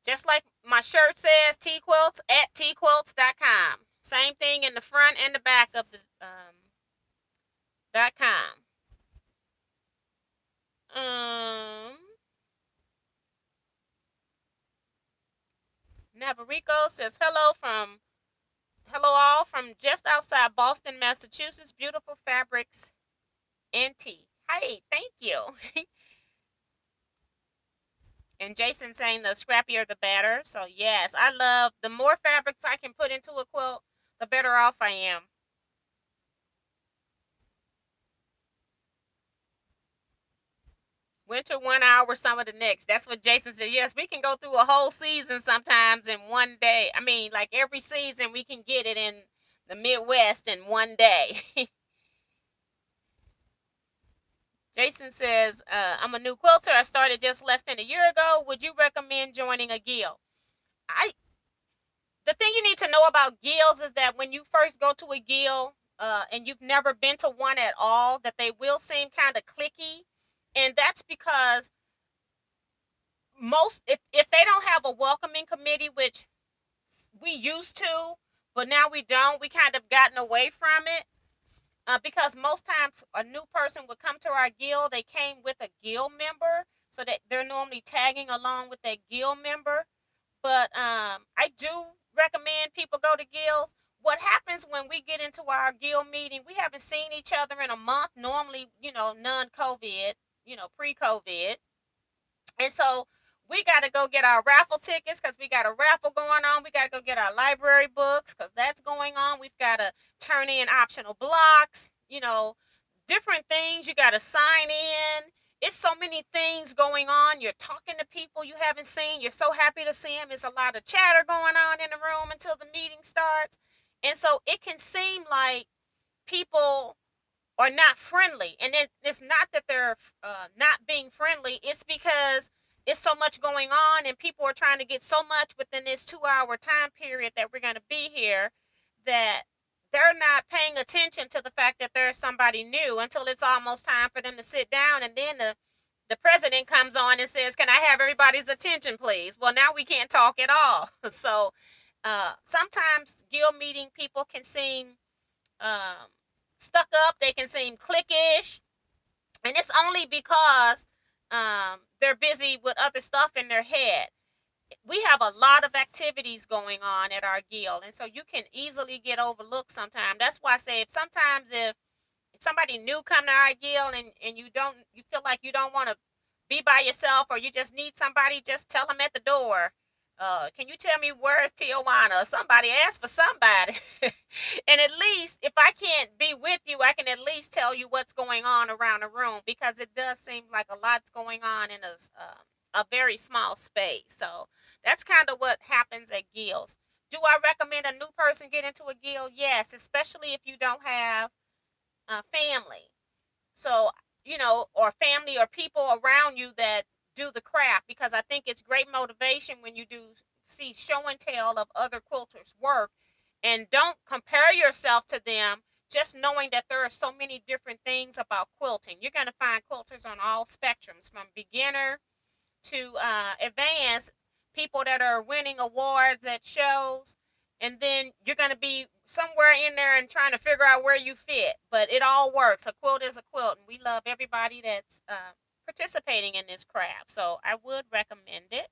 just like my shirt says, Teaquilts at teaquilts.com. Same thing in the front and the back of the .com. Navarico says hello all from just outside Boston, Massachusetts. Beautiful fabrics and tea. Hey, thank you. And Jason saying the scrappier the better. So yes, I love the more fabrics I can put into a quilt, the better off I am. Winter 1 hour, summer the next. That's what Jason said. Yes, we can go through a whole season sometimes in one day. I mean, like every season we can get it in the Midwest in one day. Jason says, I'm a new quilter. I started just less than a year ago. Would you recommend joining a guild? I The thing you need to know about guilds is that when you first go to a guild, and you've never been to one at all, that they will seem kind of cliquey, and that's because most if they don't have a welcoming committee, which we used to, but now we don't, we kind of gotten away from it. Because most times a new person would come to our guild, they came with a guild member, so that they're normally tagging along with that guild member. But I do recommend people go to guilds. What happens when we get into our guild meeting? We haven't seen each other in a month. Normally, non-COVID, pre-COVID, and so we got to go get our raffle tickets because we got a raffle going on. We got to go get our library books because that's going on. We've got to turn in optional blocks, different things. You got to sign in. It's so many things going on. You're talking to people you haven't seen. You're so happy to see them. It's a lot of chatter going on in the room until the meeting starts. And so it can seem like people are not friendly. And it's not that they're not being friendly. It's because it's so much going on and people are trying to get so much within this 2 hour time period that we're going to be here, that they're not paying attention to the fact that there's somebody new until it's almost time for them to sit down. And then the president comes on and says, can I have everybody's attention, please? Well, now we can't talk at all. So sometimes guild meeting people can seem um, stuck up. They can seem cliquish, and it's only because they're busy with other stuff in their head. We have a lot of activities going on at our guild, and so you can easily get overlooked sometimes. That's why I say if somebody new come to our guild and you feel like you don't want to be by yourself, or you just need somebody, just tell them at the door, can you tell me where's Tijuana? Somebody ask for somebody. And at least if I can't be with you, I can at least tell you what's going on around the room, because it does seem like a lot's going on in a very small space. So that's kind of what happens at guilds. Do I recommend a new person get into a guild? Yes, especially if you don't have family. So, or family or people around you that do the craft, because I think it's great motivation when you do see show and tell of other quilters' work, and don't compare yourself to them, just knowing that there are so many different things about quilting. You're going to find quilters on all spectrums, from beginner to advanced, people that are winning awards at shows. and then you're going to be somewhere in there and trying to figure out where you fit. But it all works. A quilt is a quilt, and we love everybody that's participating in this craft. So I would recommend it.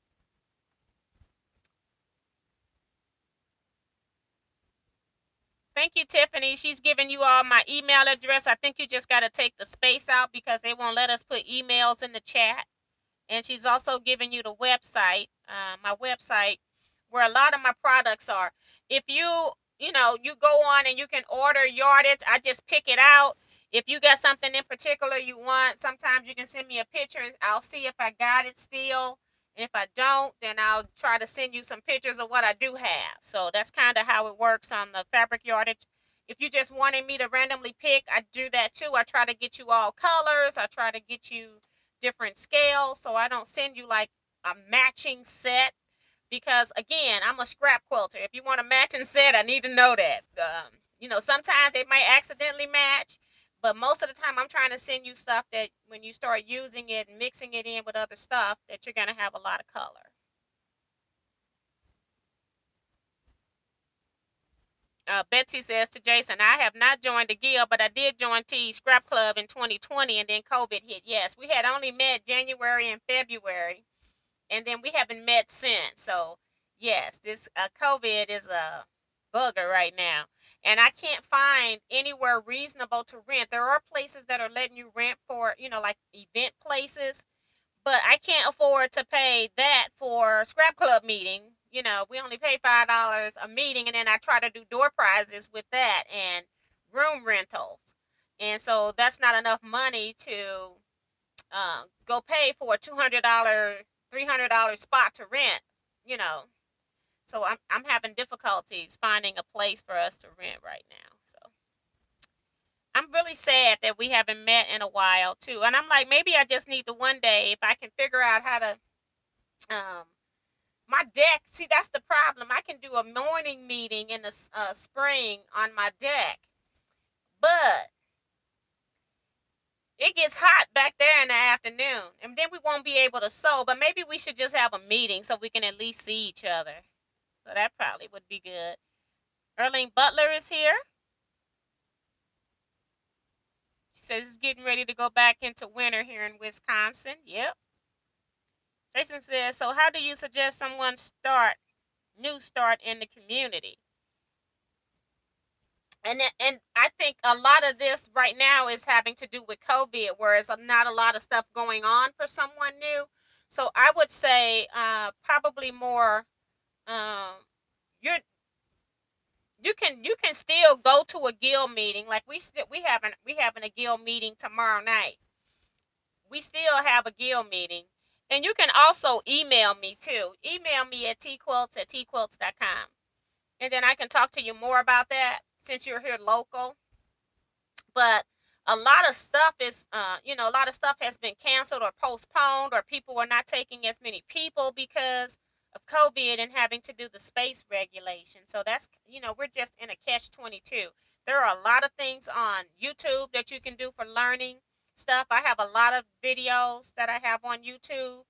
Thank you, Tiffany. She's giving you all my email address. I think you just got to take the space out because they won't let us put emails in the chat. And she's also giving you the website, my website, where a lot of my products are. If you go on and you can order yardage, I just pick it out. If you got something in particular you want, sometimes you can send me a picture and I'll see if I got it still. And if I don't, then I'll try to send you some pictures of what I do have. So that's kind of how it works on the fabric yardage. If you just wanted me to randomly pick, I do that too. I try to get you all colors. I try to get you different scales, so I don't send you like a matching set, because again, I'm a scrap quilter. If you want a matching set, I need to know that. Sometimes they might accidentally match, but most of the time I'm trying to send you stuff that when you start using it and mixing it in with other stuff, that you're going to have a lot of color. Betsy says to Jason, I have not joined the guild, but I did join T Scrap Club in 2020, and then COVID hit. Yes, we had only met January and February, and then we haven't met since. So yes, this COVID is a bugger right now, and I can't find anywhere reasonable to rent. There are places that are letting you rent for, like event places, but I can't afford to pay that for scrap club meeting. We only pay $5 a meeting, and then I try to do door prizes with that and room rentals, and so that's not enough money to go pay for a $200, $300 spot to rent. You know, so I'm having difficulties finding a place for us to rent right now. So I'm really sad that we haven't met in a while too. And I'm like, maybe I just need to one day, if I can figure out how to um my deck. See, that's the problem. I can do a morning meeting in the spring on my deck, but it gets hot back there in the afternoon, and then we won't be able to sew. But maybe we should just have a meeting so we can at least see each other. So that probably would be good. Erling Butler is here. She says it's getting ready to go back into winter here in Wisconsin. Yep. Jason says, so how do you suggest someone start in the community? And I think a lot of this right now is having to do with COVID, whereas not a lot of stuff going on for someone new. So I would say probably more. Um, you're you can still go to a guild meeting. Like we having a guild meeting tomorrow night. We still have a guild meeting. And you can also email me too. Email me at teaquilts@teaquilts.com. And then I can talk to you more about that since you're here local. But a lot of stuff is a lot of stuff has been canceled or postponed, or people are not taking as many people because of COVID and having to do the space regulation. So that's, we're just in a catch 22. There are a lot of things on YouTube that you can do for learning stuff. I have a lot of videos that I have on YouTube.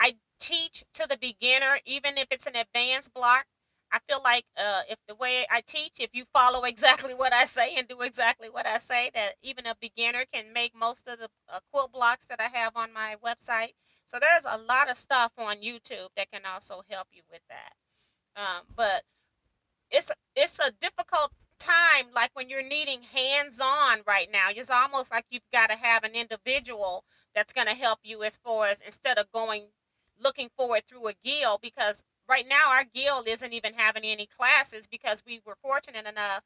I teach to the beginner, even if it's an advanced block. I feel like if the way I teach, if you follow exactly what I say and do exactly what I say, that even a beginner can make most of the quilt blocks that I have on my website. So there's a lot of stuff on YouTube that can also help you with that. But it's a difficult time, like when you're needing hands-on right now. It's almost like you've got to have an individual that's going to help you, as far as instead of going looking for it through a guild, because right now our guild isn't even having any classes because we were fortunate enough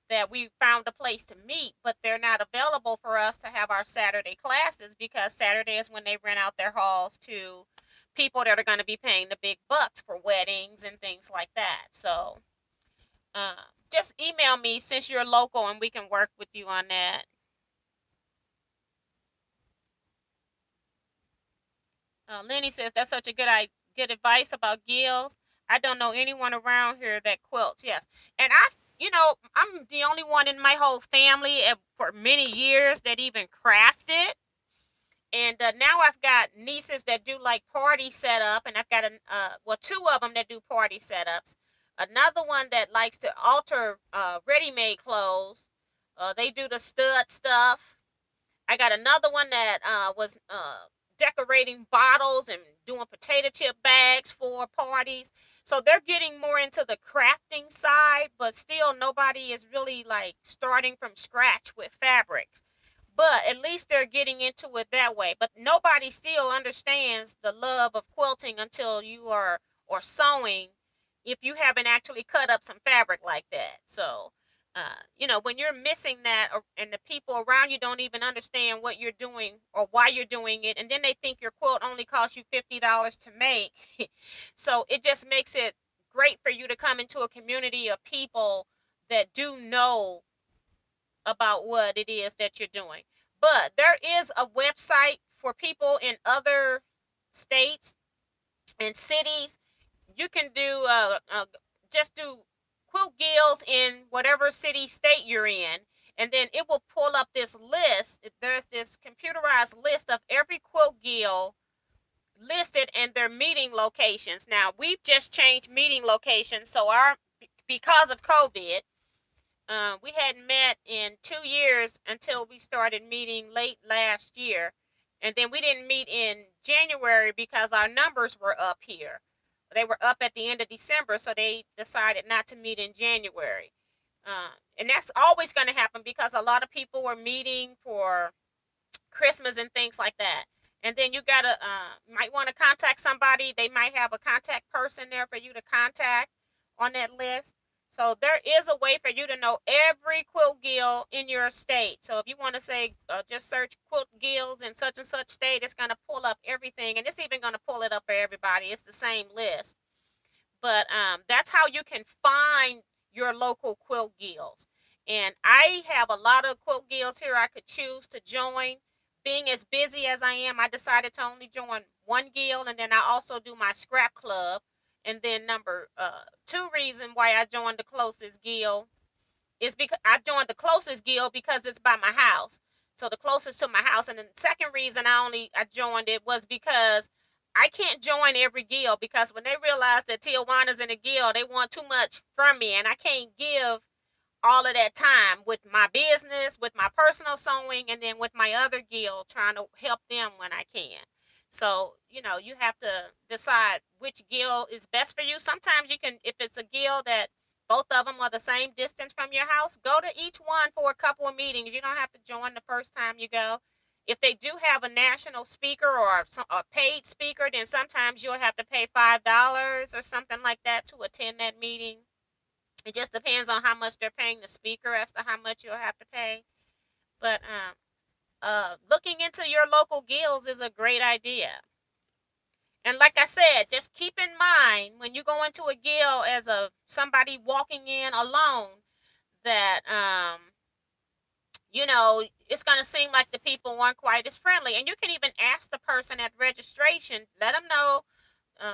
that we found a place to meet, but they're not available for us to have our Saturday classes, because Saturday is when they rent out their halls to people that are going to be paying the big bucks for weddings and things like that. So uh, just email me since you're local and we can work with you on that. Lenny says that's such a good advice about guilds. I don't know anyone around here that quilts. Yes, and I'm the only one in my whole family for many years that even crafted. And now I've got nieces that do like party setup, and I've got two of them that do party setups. Another one that likes to alter ready-made clothes. They do the stud stuff. I got another one that was decorating bottles and doing potato chip bags for parties. So they're getting more into the crafting side, but still nobody is really like starting from scratch with fabrics. But at least they're getting into it that way. But nobody still understands the love of quilting until you are, or sewing, if you haven't actually cut up some fabric like that. So when you're missing that, and the people around you don't even understand what you're doing or why you're doing it, and then they think your quilt only costs you $50 to make. So it just makes it great for you to come into a community of people that do know about what it is that you're doing. But there is a website for people in other states and cities. You can do just do quilt guilds in whatever city state you're in, and then it will pull up this list. There's this computerized list of every quilt guild listed and their meeting locations. Now we've just changed meeting locations, so because of COVID, we hadn't met in 2 years until we started meeting late last year. And then we didn't meet in January because our numbers were up here. They were up at the end of December, so they decided not to meet in January. And that's always going to happen because a lot of people were meeting for Christmas and things like that. And then you gotta might want to contact somebody. They might have a contact person there for you to contact on that list. So there is a way for you to know every quilt guild in your state. So if you want to say just search quilt guilds in such and such state, it's going to pull up everything, and it's even going to pull it up for everybody. It's the same list. But that's how you can find your local quilt guilds. And I have a lot of quilt guilds here I could choose to join. Being as busy as I am, I decided to only join one guild, and then I also do my scrap club. And then number two reason why I joined the closest guild is because I joined the closest guild because it's by my house. So the closest to my house. And then the second reason I joined it was because I can't join every guild, because when they realize that Tijuana's in a guild, they want too much from me, and I can't give all of that time with my business, with my personal sewing, and then with my other guild, trying to help them when I can. So, you have to decide which guild is best for you. Sometimes you can, if it's a guild that both of them are the same distance from your house, go to each one for a couple of meetings. You don't have to join the first time you go. If they do have a national speaker or a paid speaker, then sometimes you'll have to pay $5 or something like that to attend that meeting. It just depends on how much they're paying the speaker as to how much you'll have to pay. But looking into your local guilds is a great idea. And like I said, just keep in mind when you go into a guild as somebody walking in alone that it's going to seem like the people weren't quite as friendly. And you can even ask the person at registration, let them know,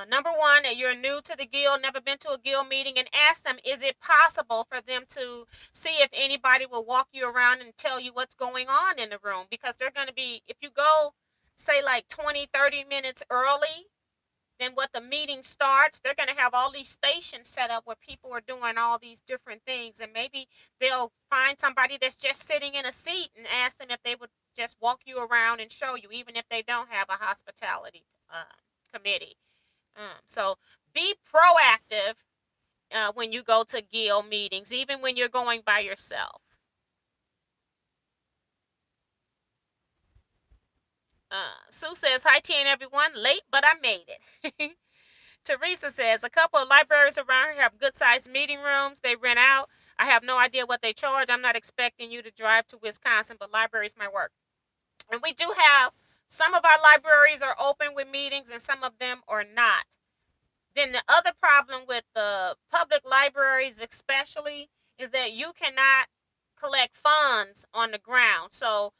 number one, that you're new to the guild, never been to a guild meeting, and ask them, is it possible for them to see if anybody will walk you around and tell you what's going on in the room? Because they're going to be, if you go, say, like 20, 30 minutes early, then what the meeting starts, they're going to have all these stations set up where people are doing all these different things. And maybe they'll find somebody that's just sitting in a seat and ask them if they would just walk you around and show you, even if they don't have a hospitality committee. So be proactive when you go to guild meetings, even when you're going by yourself. Sue says, hi, T and everyone. Late, but I made it. Teresa says, a couple of libraries around here have good-sized meeting rooms. They rent out. I have no idea what they charge. I'm not expecting you to drive to Wisconsin, but libraries might work. And we do have, some of our libraries are open with meetings and some of them are not. Then the other problem with the public libraries especially is that you cannot collect funds on the ground. So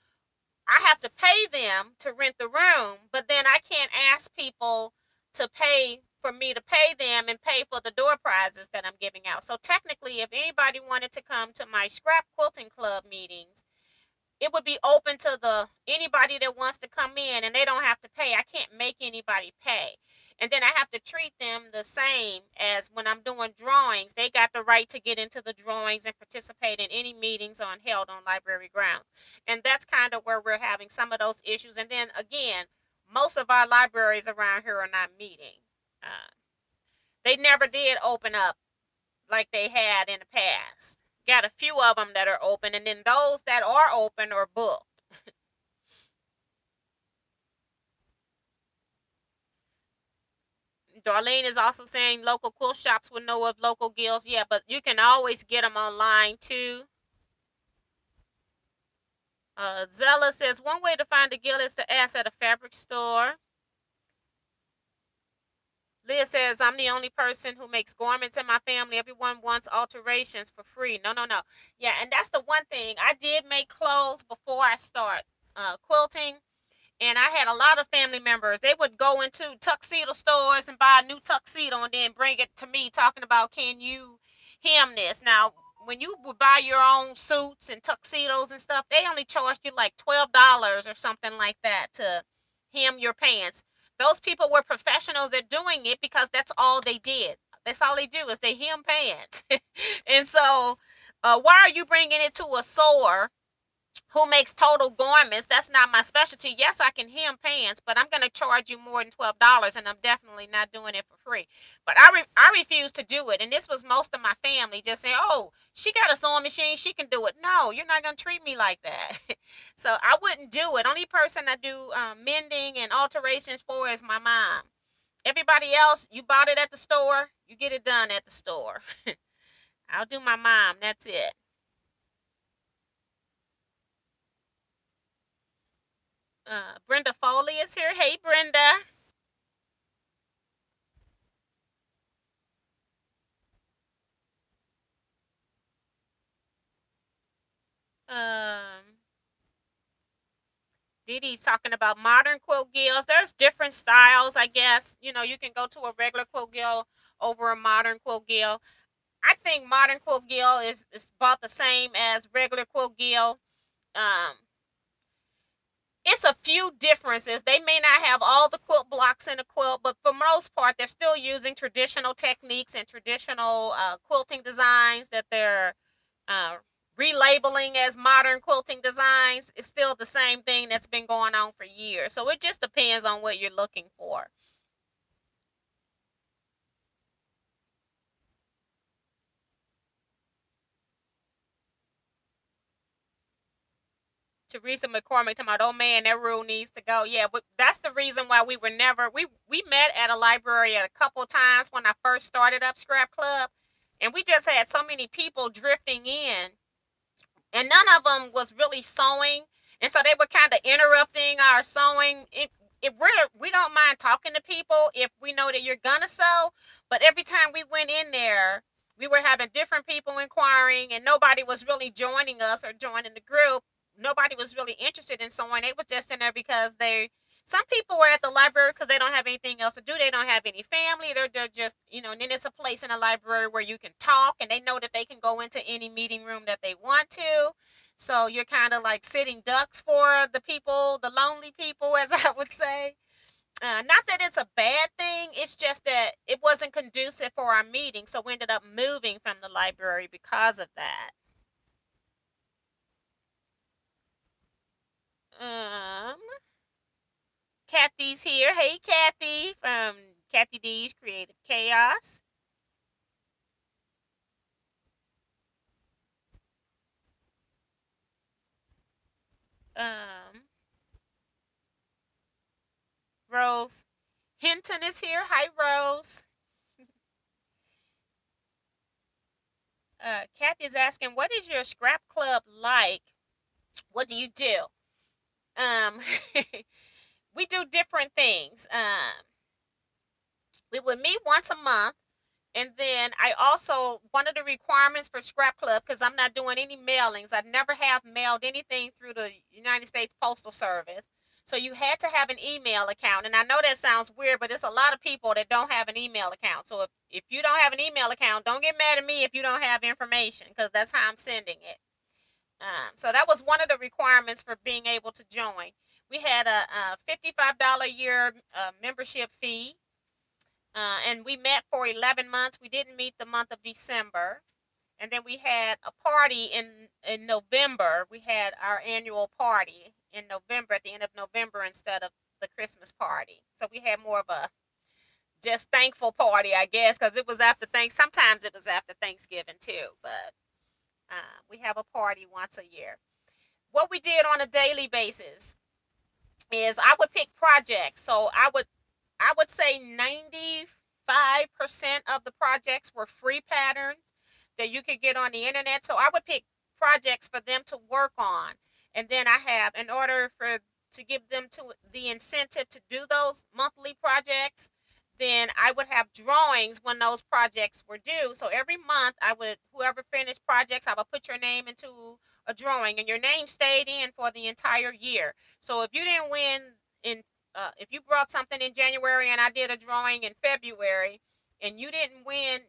I have to pay them to rent the room, but then I can't ask people to pay for me to pay them and pay for the door prizes that I'm giving out. So technically, if anybody wanted to come to my scrap quilting club meetings, it would be open to anybody that wants to come in, and they don't have to pay. I can't make anybody pay. And then I have to treat them the same as when I'm doing drawings. They got the right to get into the drawings and participate in any meetings held on library grounds. And that's kind of where we're having some of those issues. And then again, most of our libraries around here are not meeting. Uh, they never did open up like they had in the past. Got a few of them that are open, and then those that are open are booked. Darlene is also saying local quilt shops will know of local guilds. Yeah, but you can always get them online too. Zella says one way to find a guild is to ask at a fabric store. Leah says, I'm the only person who makes garments in my family. Everyone wants alterations for free. No, no, no. Yeah, and that's the one thing. I did make clothes before I start quilting. And I had a lot of family members. They would go into tuxedo stores and buy a new tuxedo and then bring it to me talking about, can you hem this? Now, when you would buy your own suits and tuxedos and stuff, they only charged you like $12 or something like that to hem your pants. Those people were professionals at doing it because that's all they did. That's all they do is they hem pants. And so why are you bringing it to a store who makes total garments? That's not my specialty. Yes, I can hem pants, but I'm going to charge you more than $12, and I'm definitely not doing it for free. But I refuse to do it, and this was most of my family just saying, oh, she got a sewing machine, she can do it. No, you're not going to treat me like that. So I wouldn't do it. Only person I do mending and alterations for is my mom. Everybody else, you bought it at the store, you get it done at the store. I'll do my mom. That's it. Brenda Foley is here. Hey, Brenda. Um, Didi's talking about modern quilt guilds. There's different styles, I guess. You know, you can go to a regular quilt guild over a modern quilt guild. I think modern quilt guild is about the same as regular quilt guild. Um, it's a few differences. They may not have all the quilt blocks in a quilt, but for most part, they're still using traditional techniques and traditional quilting designs that they're uh, relabeling as modern quilting designs. Is still the same thing that's been going on for years. So it just depends on what you're looking for. Teresa McCormick talking about, oh man, that rule needs to go. Yeah, but that's the reason why we were never we met at a library a couple times when I first started up Scrap Club, and we just had so many people drifting in, and none of them was really sewing, and so they were kind of interrupting our sewing. If we don't mind talking to people if we know that you're gonna sew, but every time we went in there, we were having different people inquiring, and nobody was really joining us or joining the group. Nobody was really interested in sewing. They was just in there because they. Some people were at the library because they don't have anything else to do. They don't have any family. They're just, and then it's a place in a library where you can talk and they know that they can go into any meeting room that they want to. So you're kind of like sitting ducks for the people, the lonely people, as I would say. Not that it's a bad thing. It's just that it wasn't conducive for our meeting. So we ended up moving from the library because of that. Um, Kathy's here. Hey, Kathy from Kathy D's Creative Chaos. Um, Rose Hinton is here. Hi, Rose. Kathy is asking, what is your scrap club like? What do you do? Um, we do different things. We would meet once a month. And then I also, one of the requirements for Scrap Club, because I'm not doing any mailings, I never have mailed anything through the United States Postal Service. So you had to have an email account. And I know that sounds weird, but it's a lot of people that don't have an email account. So if you don't have an email account, don't get mad at me if you don't have information, because that's how I'm sending it. So that was one of the requirements for being able to join. We had a $55 a year membership fee. And we met for 11 months. We didn't meet the month of December. And then we had a party in November. We had our annual party in November, at the end of November, instead of the Christmas party. So we had more of a just thankful party, I guess, because it was after thanks. Sometimes it was after Thanksgiving too, but we have a party once a year. What we did on a daily basis is I would pick projects. So I would say 95% of the projects were free patterns that you could get on the internet. So I would pick projects for them to work on. And then I have, in order for to give them to the incentive to do those monthly projects, then I would have drawings when those projects were due. So every month I would, whoever finished projects, I would put your name into a drawing, and your name stayed in for the entire year. So if you didn't win in if you brought something in January and I did a drawing in February and you didn't win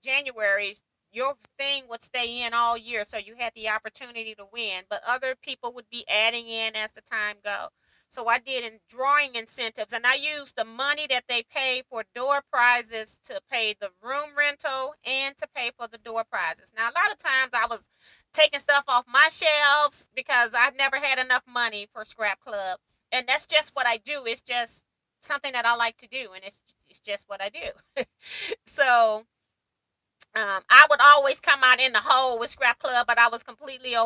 January, your thing would stay in all year. So you had the opportunity to win, but other people would be adding in as the time go. So I did in drawing incentives, and I used the money that they pay for door prizes to pay the room rental and to pay for the door prizes. Now, a lot of times I was taking stuff off my shelves because I never had enough money for scrap club, and that's just what I do. It's just something that I like to do, and it's just what I do. So I would always come out in the hole with scrap club, but I was completely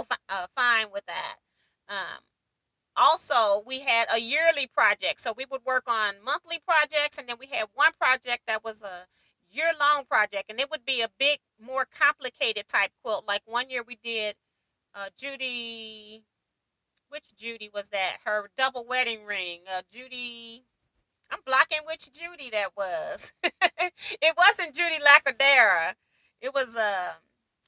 fine with that. Um, Also, we had a yearly project, so we would work on monthly projects, and then we had one project that was a year-long project, and it would be a big, more complicated type quilt. Like one year we did Judy. Which Judy was that? Her double wedding ring. Judy. I'm blocking which Judy that was. It wasn't Judy Lackadera. It was the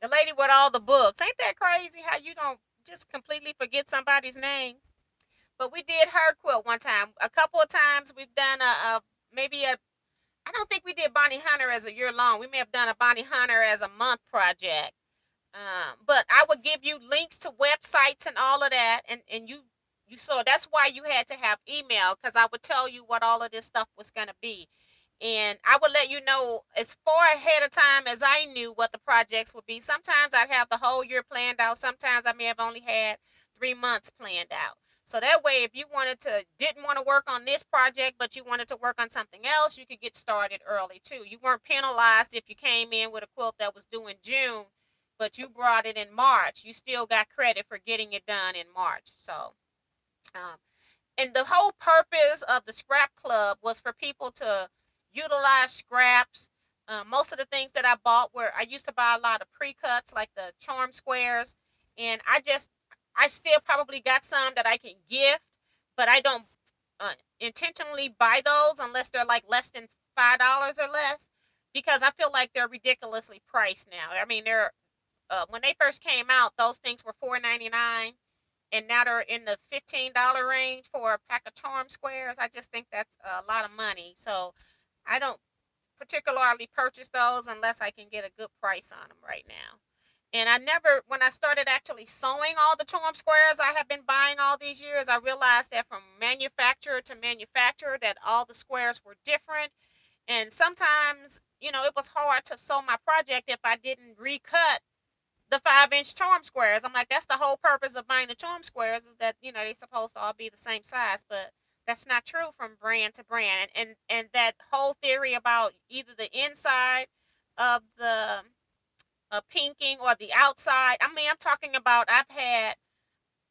lady with all the books. Ain't that crazy how you don't just completely forget somebody's name? But we did her quilt one time. A couple of times we've done a maybe a. I don't think we did Bonnie Hunter as a year long. We may have done a Bonnie Hunter as a month project. But I would give you links to websites and all of that, and you saw that's why you had to have email, because I would tell you what all of this stuff was gonna be, and I would let you know as far ahead of time as I knew what the projects would be. Sometimes I'd have the whole year planned out. Sometimes I may have only had 3 months planned out. So that way, if you didn't want to work on this project, but you wanted to work on something else, you could get started early too. You weren't penalized if you came in with a quilt that was due in June but you brought it in March. You still got credit for getting it done in March. So, um, and the whole purpose of the scrap club was for people to utilize scraps. Most of the things that I bought were, I used to buy a lot of pre-cuts like the charm squares, and I still probably got some that I can gift, but I don't intentionally buy those unless they're like less than $5 or less, because I feel like they're ridiculously priced now. I mean, they're when they first came out, those things were $4.99, and now they're in the $15 range for a pack of charm squares. I just think that's a lot of money. So I don't particularly purchase those unless I can get a good price on them right now. And I never, when I started actually sewing all the charm squares I have been buying all these years, I realized that from manufacturer to manufacturer that all the squares were different. And sometimes, it was hard to sew my project if I didn't recut the 5-inch charm squares. I'm like, that's the whole purpose of buying the charm squares, is that they're supposed to all be the same size, but that's not true from brand to brand. And that whole theory about either the inside of the pinking or the outside. I mean, I'm talking about, I've had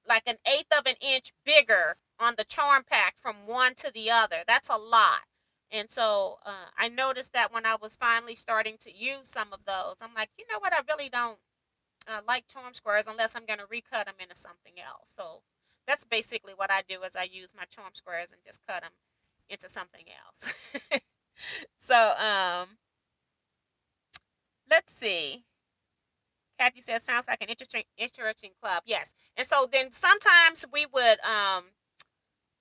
like an eighth of an inch bigger on the charm pack from one to the other. That's a lot. And so I noticed that when I was finally starting to use some of those, I'm like, you know what? I really don't like charm squares unless I'm going to recut them into something else. So that's basically what I do, is I use my charm squares and just cut them into something else. So let's see. Kathy says, sounds like an interesting club. Yes. And so then sometimes we would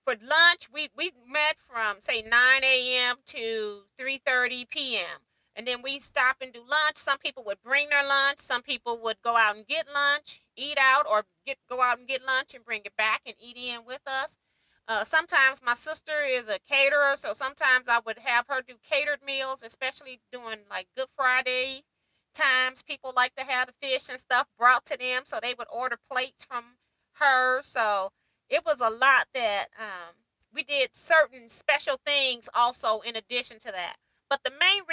for lunch, we met from say 9 a.m. to 3:30 p.m. And then we stop and do lunch. Some people would bring their lunch. Some people would go out and get lunch, eat out, or go out and get lunch and bring it back and eat in with us. Sometimes my sister is a caterer, so sometimes I would have her do catered meals, especially during like Good Friday times. People like to have the fish and stuff brought to them, so they would order plates from her. So it was a lot that we did certain special things also in addition to that. But the main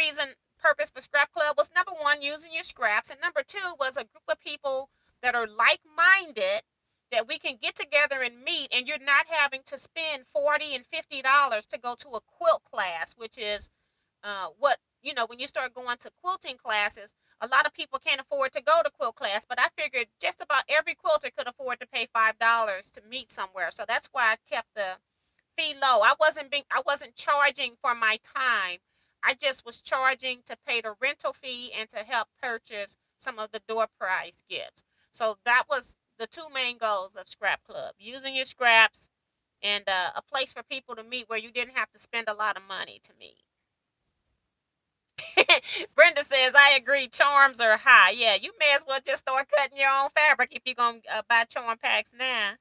purpose for Scrap Club was number one, using your scraps, and number two was a group of people that are like minded that we can get together and meet, and you're not having to spend $40 and $50 to go to a quilt class, which is what when you start going to quilting classes, a lot of people can't afford to go to quilt class, but I figured just about every quilter could afford to pay $5 to meet somewhere, so that's why I kept the fee low. I wasn't charging for my time. I just was charging to pay the rental fee and to help purchase some of the door prize gifts. So that was the two main goals of Scrap Club: using your scraps and a place for people to meet where you didn't have to spend a lot of money to meet. Brenda says, I agree. Charms are high. Yeah, you may as well just start cutting your own fabric if you're going to buy charm packs now.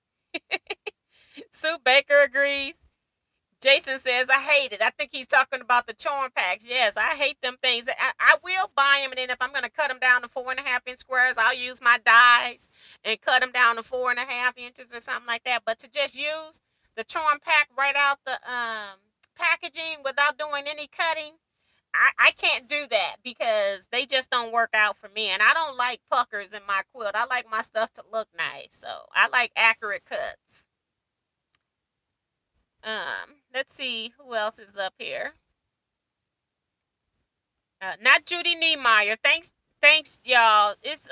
Sue Baker agrees. Jason says, I hate it. I think he's talking about the charm packs. Yes, I hate them things. I will buy them, and then if I'm going to cut them down to 4.5 inch squares, I'll use my dies and cut them down to 4.5 inches or something like that. But to just use the charm pack right out the packaging without doing any cutting, I can't do that because they just don't work out for me. And I don't like puckers in my quilt. I like my stuff to look nice. So I like accurate cuts. Let's see who else is up here. Not Judy Niemeyer. Thanks, y'all. It's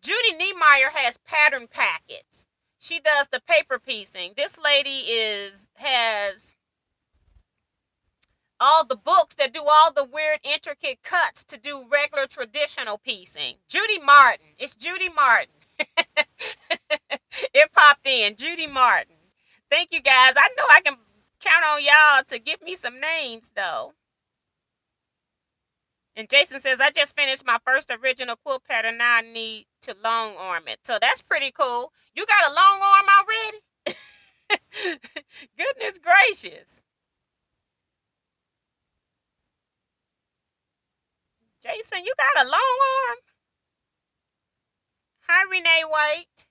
Judy Niemeyer has pattern packets. She does the paper piecing. This lady has all the books that do all the weird intricate cuts to do regular traditional piecing. Judy Martin. It's Judy Martin. It popped in. Judy Martin. Thank you guys. I know I can count on y'all to give me some names though. And Jason says, I just finished my first original quilt pattern. Now I need to long arm it. So that's pretty cool. You got a long arm already? Goodness gracious. Jason, you got a long arm? Hi, Renee White.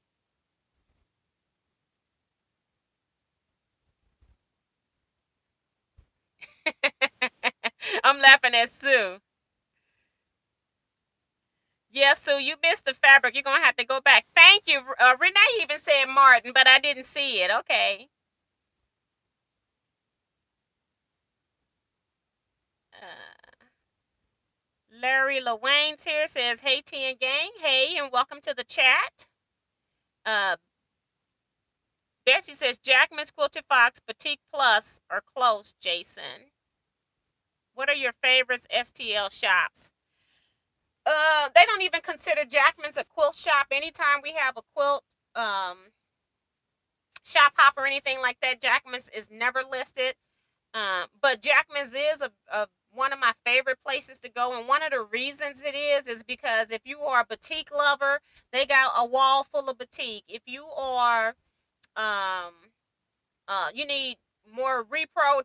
I'm laughing at Sue. Yeah, Sue, you missed the fabric. You're going to have to go back. Thank you. Renee even said Martin, but I didn't see it. Okay. Larry LaWayne's here, says, hey, T and gang. Hey, and welcome to the chat. Betsy says, Jackman's Quilted Fox, Boutique Plus are close, Jason. What are your favorites STL shops? They don't even consider Jackman's a quilt shop. Anytime we have a quilt shop hop or anything like that, Jackman's is never listed. But Jackman's is one of my favorite places to go, and one of the reasons it is because if you are a boutique lover, they got a wall full of boutique. If you are you need more repro,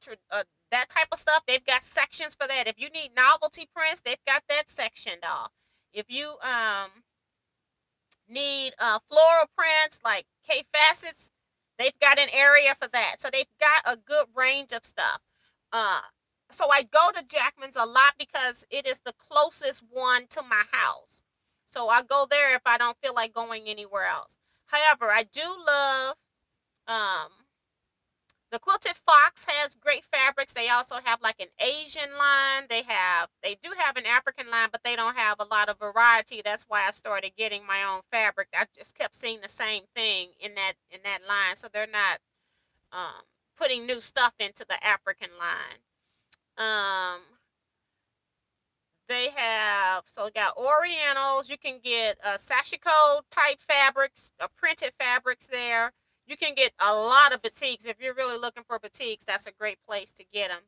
that type of stuff, they've got sections for that. If you need novelty prints, they've got that sectioned off. If you need floral prints like K facets, they've got an area for that. So they've got a good range of stuff. So I go to Jackman's a lot because it is the closest one to my house. So I go there if I don't feel like going anywhere else. However, I do love the Quilted Fox has great fabrics. They also have like an Asian line. They do have an African line, but they don't have a lot of variety. That's why I started getting my own fabric. I just kept seeing the same thing in that line. So they're not putting new stuff into the African line. They got Orientals. You can get sashiko type fabrics, printed fabrics there. You can get a lot of boutiques. If you're really looking for boutiques, that's a great place to get them.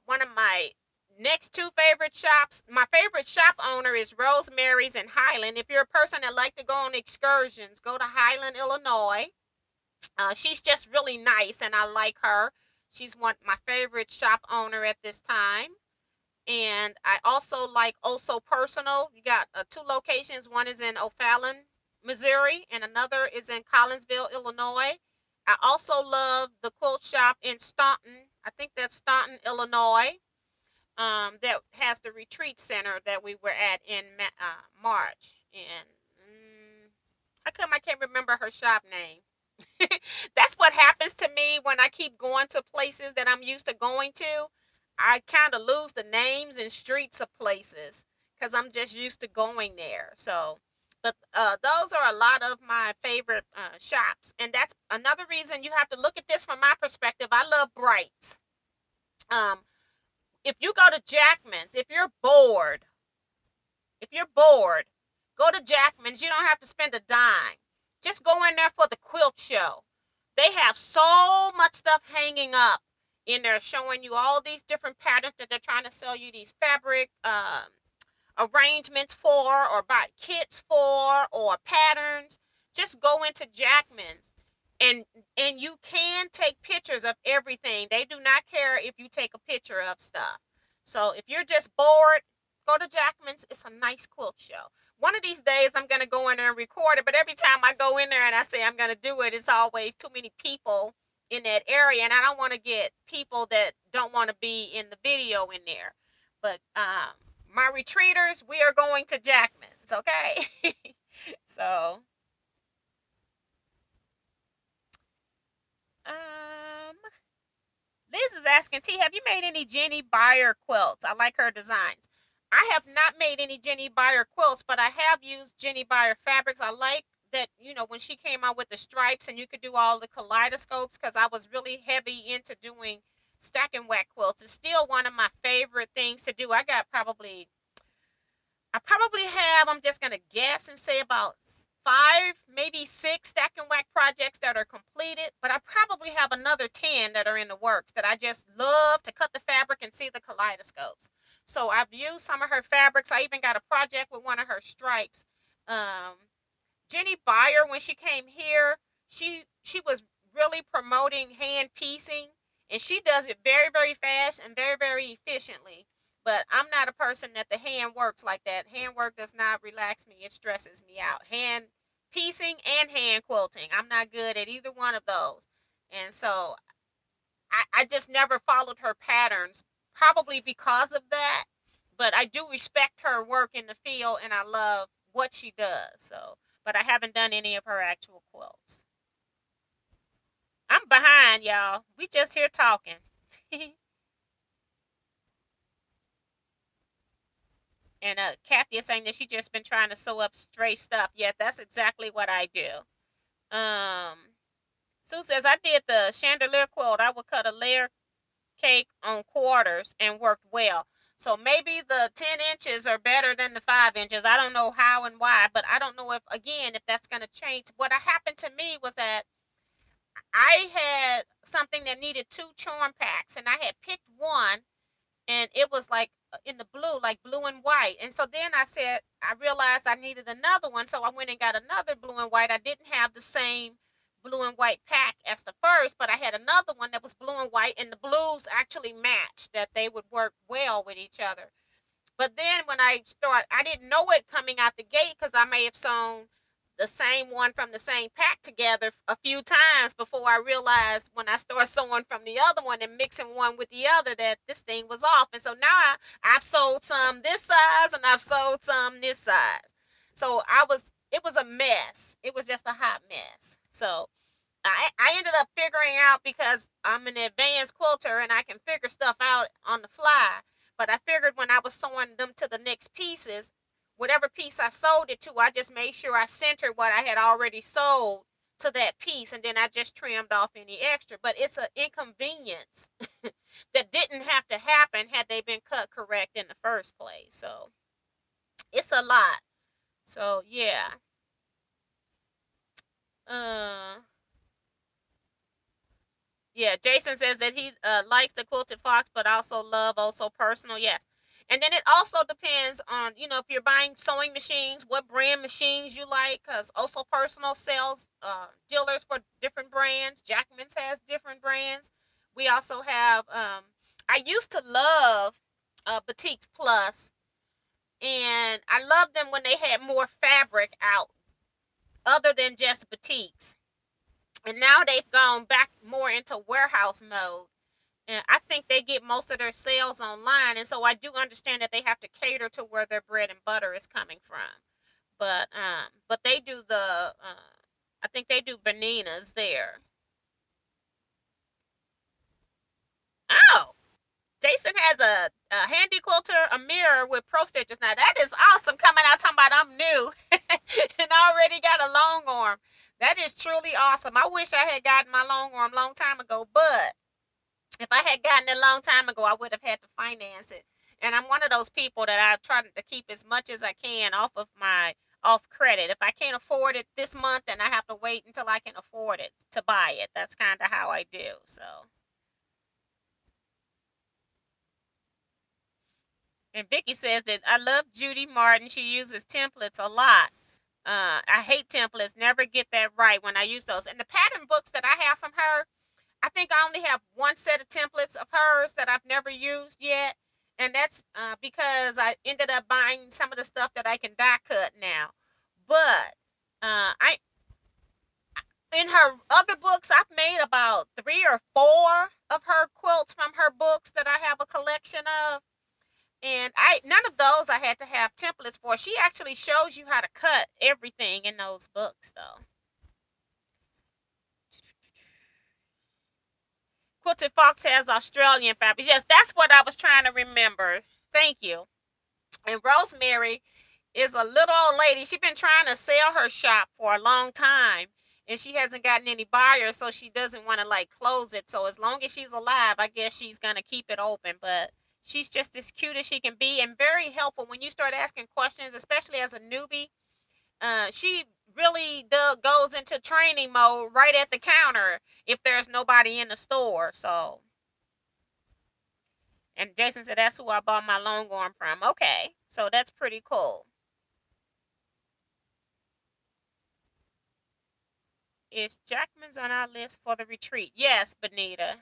One of my next two favorite shops. My favorite shop owner is Rosemary's in Highland. If you're a person that like to go on excursions, go to Highland, Illinois. She's just really nice, and I like her. She's one my favorite shop owner at this time. And I also like Also Personal. You got two locations. One is in O'Fallon, Missouri, and another is in Collinsville, Illinois. I also love the quilt shop in Staunton. I think that's Staunton, Illinois. That has the retreat center that we were at in March. And how come I can't remember her shop name? That's what happens to me when I keep going to places that I'm used to going to. I kind of lose the names and streets of places because I'm just used to going there. So, but those are a lot of my favorite shops, and that's another reason you have to look at this from my perspective. I love Brights. Um, if you go to Jackman's, if you're bored, go to Jackman's. You don't have to spend a dime. Just go in there for the quilt show. They have so much stuff hanging up in there showing you all these different patterns that they're trying to sell you these fabric arrangements for, or buy kits for, or patterns. Just go into Jackman's, and you can take pictures of everything. They do not care if you take a picture of stuff. So if you're just bored, go to Jackman's. It's a nice quilt show. One of these days I'm going to go in there and record it, but every time I go in there and I say I'm going to do it, it's always too many people in that area, and I don't want to get people that don't want to be in the video in there. But my retreaters, we are going to Jackman's, okay? So um Liz is asking, T, have you made any Jenny Beyer quilts? I like her designs. I have not made any Jenny Beyer quilts, but I have used Jenny Beyer fabrics. I like that, when she came out with the stripes and you could do all the kaleidoscopes, because I was really heavy into doing stack and whack quilts. It's still one of my favorite things to do. I probably have, I'm just going to guess and say about 5, maybe 6 stack and whack projects that are completed, but I probably have another 10 that are in the works that I just love to cut the fabric and see the kaleidoscopes. So I've used some of her fabrics. I even got a project with one of her stripes. Jenny Beyer, when she came here, she was really promoting hand piecing, and she does it very, very fast and very, very efficiently. But I'm not a person that the hand works like that. Hand work does not relax me. It stresses me out. Hand piecing and hand quilting. I'm not good at either one of those. And so I just never followed her patterns, probably because of that. But I do respect her work in the field, and I love what she does. So, but I haven't done any of her actual quilts. I'm behind, y'all. We just here talking. And Kathy is saying that she just been trying to sew up stray stuff. Yeah, that's exactly what I do. Sue says, I did the chandelier quilt. I would cut a layer cake on quarters and worked well. So maybe the 10 inches are better than the 5 inches. I don't know how and why, but I don't know if that's going to change. What happened to me was that I had something that needed 2 charm packs, and I had picked one, and it was like in the blue, like blue and white. And so then I realized I needed another one. So I went and got another blue and white. I didn't have the same blue and white pack as the first, but I had another one that was blue and white, and the blues actually matched, that they would work well with each other. But then when I didn't know it coming out the gate, because I may have sewn the same one from the same pack together a few times before I realized, when I started sewing from the other one and mixing one with the other, that this thing was off. And so now I've sold some this size and I've sold some this size. So it was a mess. It was just a hot mess. So I ended up figuring out, because I'm an advanced quilter and I can figure stuff out on the fly. But I figured when I was sewing them to the next pieces, whatever piece I sewed it to, I just made sure I centered what I had already sewed to that piece, and then I just trimmed off any extra. But it's an inconvenience that didn't have to happen had they been cut correct in the first place. So it's a lot. So yeah. Yeah, Jason says that he likes the quilted fox, but also love Also Personal. Yes, And then it also depends on, if you're buying sewing machines, what brand machines you like, because also personal sells dealers for different brands. Jackman's has different brands. We also have, I used to love Boutiques Plus, and I loved them when they had more fabric out other than just boutiques. And now they've gone back more into warehouse mode. And I think they get most of their sales online, and so I do understand that they have to cater to where their bread and butter is coming from. But they do I think they do bananas there. Oh, Jason has a handy quilter, a mirror with pro stitches. Now that is awesome. Coming out talking about I'm new and already got a long arm. That is truly awesome. I wish I had gotten my long arm long time ago, but if I had gotten it a long time ago, I would have had to finance it. And I'm one of those people that I try to keep as much as I can off of my off credit. If I can't afford it this month, then I have to wait until I can afford it to buy it. That's kind of how I do. So, and Vicky says that I love Judy Martin. She uses templates a lot. I hate templates. Never get that right when I use those. And the pattern books that I have from her, I think I only have one set of templates of hers that I've never used yet. And that's because I ended up buying some of the stuff that I can die cut now. But I in her other books, I've made about 3 or 4 of her quilts from her books that I have a collection of. And I none of those I had to have templates for. She actually shows you how to cut everything in those books, though. Quilted Fox has Australian fabrics. Yes, that's what I was trying to remember. Thank you. And Rosemary is a little old lady. She's been trying to sell her shop for a long time, and she hasn't gotten any buyers, so she doesn't want to like close it. So as long as she's alive, I guess she's gonna keep it open. But she's just as cute as she can be and very helpful when you start asking questions, especially as a newbie. She really goes into training mode right at the counter if there's nobody in the store. So, and Jason said that's who I bought my long arm from. Okay, so that's pretty cool. Is Jackman's on our list for the retreat? Yes, Benita.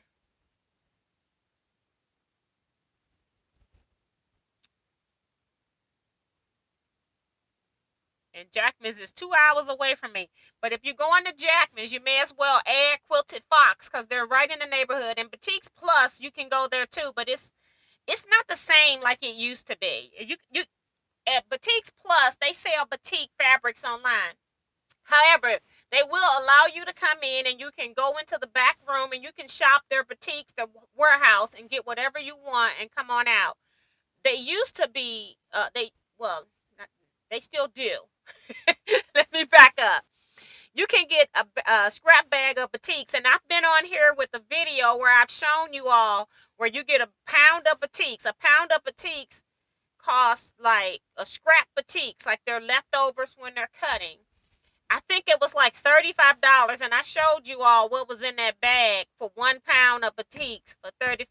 And Jackman's is 2 hours away from me. But if you're going to Jackman's, you may as well add Quilted Fox because they're right in the neighborhood. And Boutiques Plus, you can go there too, but it's not the same like it used to be. You at Boutiques Plus, they sell boutique fabrics online. However, they will allow you to come in and you can go into the back room and you can shop their boutiques, their warehouse, and get whatever you want and come on out. They used to be, they still do. Let me back up. You can get a scrap bag of boutiques, and I've been on here with a video where I've shown you all where you get a pound of boutiques. A pound of boutiques costs like a scrap boutiques, like they're leftovers when they're cutting. I think it was like $35, and I showed you all what was in that bag for 1 pound of boutiques for $35.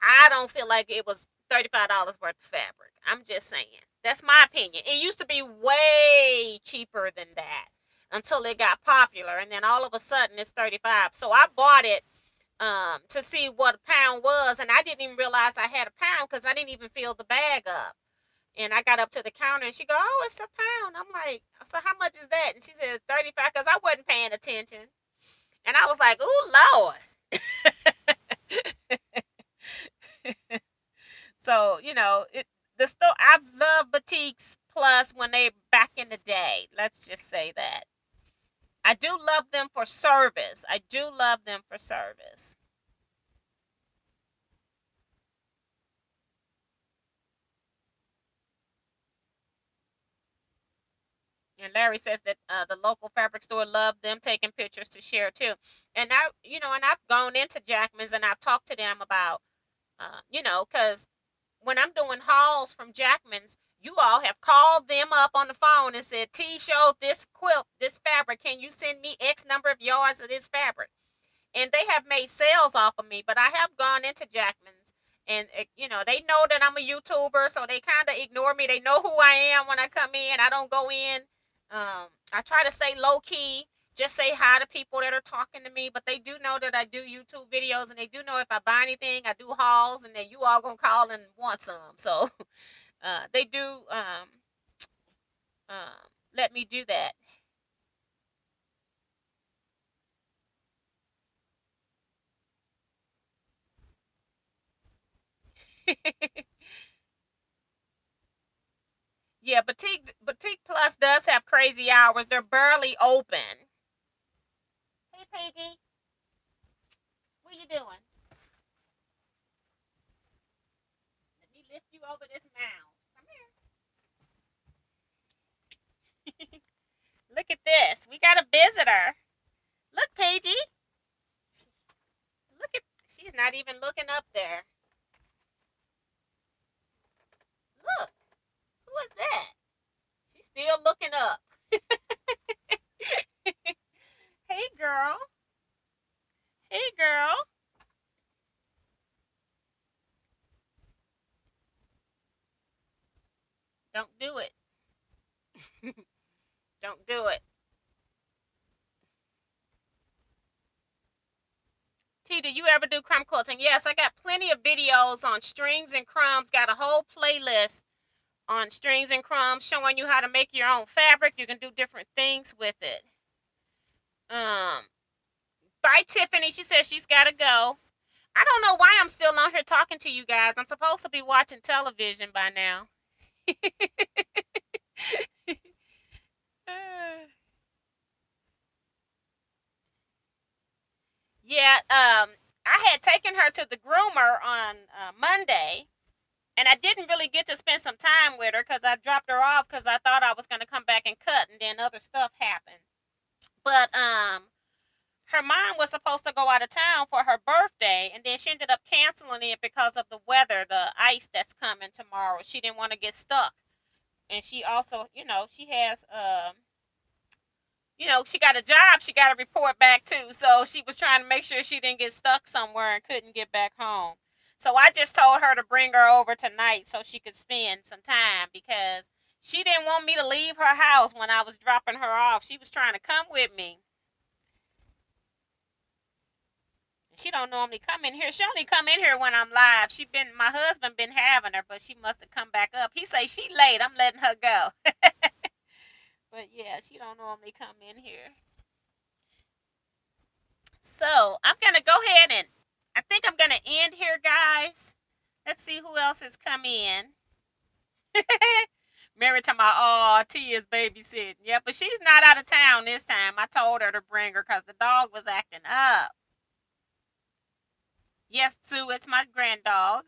I don't feel like it was $35 worth of fabric. I'm just saying. That's my opinion. It used to be way cheaper than that until it got popular, and then all of a sudden it's 35. So I bought it to see what a pound was, and I didn't even realize I had a pound because I didn't even fill the bag up. And I got up to the counter and she go, "Oh, it's a pound." I'm like, "So how much is that?" And she says 35 because I wasn't paying attention. And I was like, "Oh Lord." So, the store I've loved boutiques plus when they back in the day. Let's just say that. I do love them for service. I do love them for service. And Larry says that the local fabric store loved them taking pictures to share too. And I've gone into Jackman's and I've talked to them about, because when I'm doing hauls from Jackman's, you all have called them up on the phone and said, "T showed this quilt, this fabric. Can you send me X number of yards of this fabric?" And they have made sales off of me, but I have gone into Jackman's And they know that I'm a YouTuber, so they kind of ignore me. They know who I am when I come in. I don't go in. I try to stay low key, just say hi to people that are talking to me, but they do know that I do YouTube videos, and they do know if I buy anything, I do hauls, and then you all gonna call and want some. So they do let me do that. Yeah, Boutique Plus does have crazy hours. They're barely open. Hey, Paigey, what you doing? Let me lift you over this mound. Come here. Look at this. We got a visitor. Look, Paigey. Look at. She's not even looking up there. Look. Who is that? She's still looking up. Hey, girl. Hey, girl. Don't do it. Don't do it. T, do you ever do crumb quilting? Yes, I got plenty of videos on strings and crumbs. Got a whole playlist on strings and crumbs showing you how to make your own fabric. You can do different things with it. Bye, Tiffany. She says she's got to go. I don't know why I'm still on here talking to you guys. I'm supposed to be watching television by now. Yeah, I had taken her to the groomer on Monday, and I didn't really get to spend some time with her because I dropped her off because I thought I was going to come back and cut, and then other stuff happened. But her mom was supposed to go out of town for her birthday, and then she ended up canceling it because of the weather, the ice that's coming tomorrow. She didn't want to get stuck, and she also, she has she got a job she got to report back to. So she was trying to make sure she didn't get stuck somewhere and couldn't get back home. So I just told her to bring her over tonight so she could spend some time because she didn't want me to leave her house when I was dropping her off. She was trying to come with me. She don't normally come in here. She only come in here when I'm live. My husband been having her, but she must have come back up. He say she late. I'm letting her go. But yeah, she don't normally come in here. So I'm gonna go ahead and I think I'm gonna end here, guys. Let's see who else has come in. Mary to my T is babysitting. Yeah, but she's not out of town this time. I told her to bring her because the dog was acting up. Yes, Sue, it's my grand dog.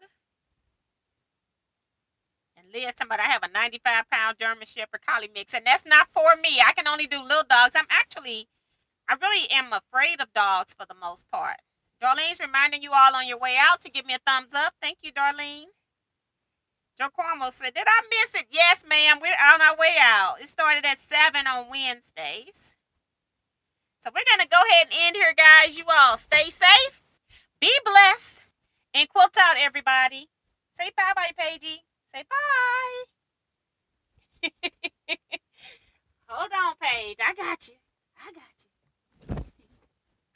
And Liz talking about I have a 95-pound German Shepherd Collie mix, and that's not for me. I can only do little dogs. I really am afraid of dogs for the most part. Darlene's reminding you all on your way out to give me a thumbs up. Thank you, Darlene. Joe Cuomo said, did I miss it? Yes, ma'am. We're on our way out. It started at 7 on Wednesdays. So we're going to go ahead and end here, guys. You all stay safe, be blessed, and quilt out, everybody. Say bye-bye, Paigey. Say bye. Hold on, Paige. I got you. I got you.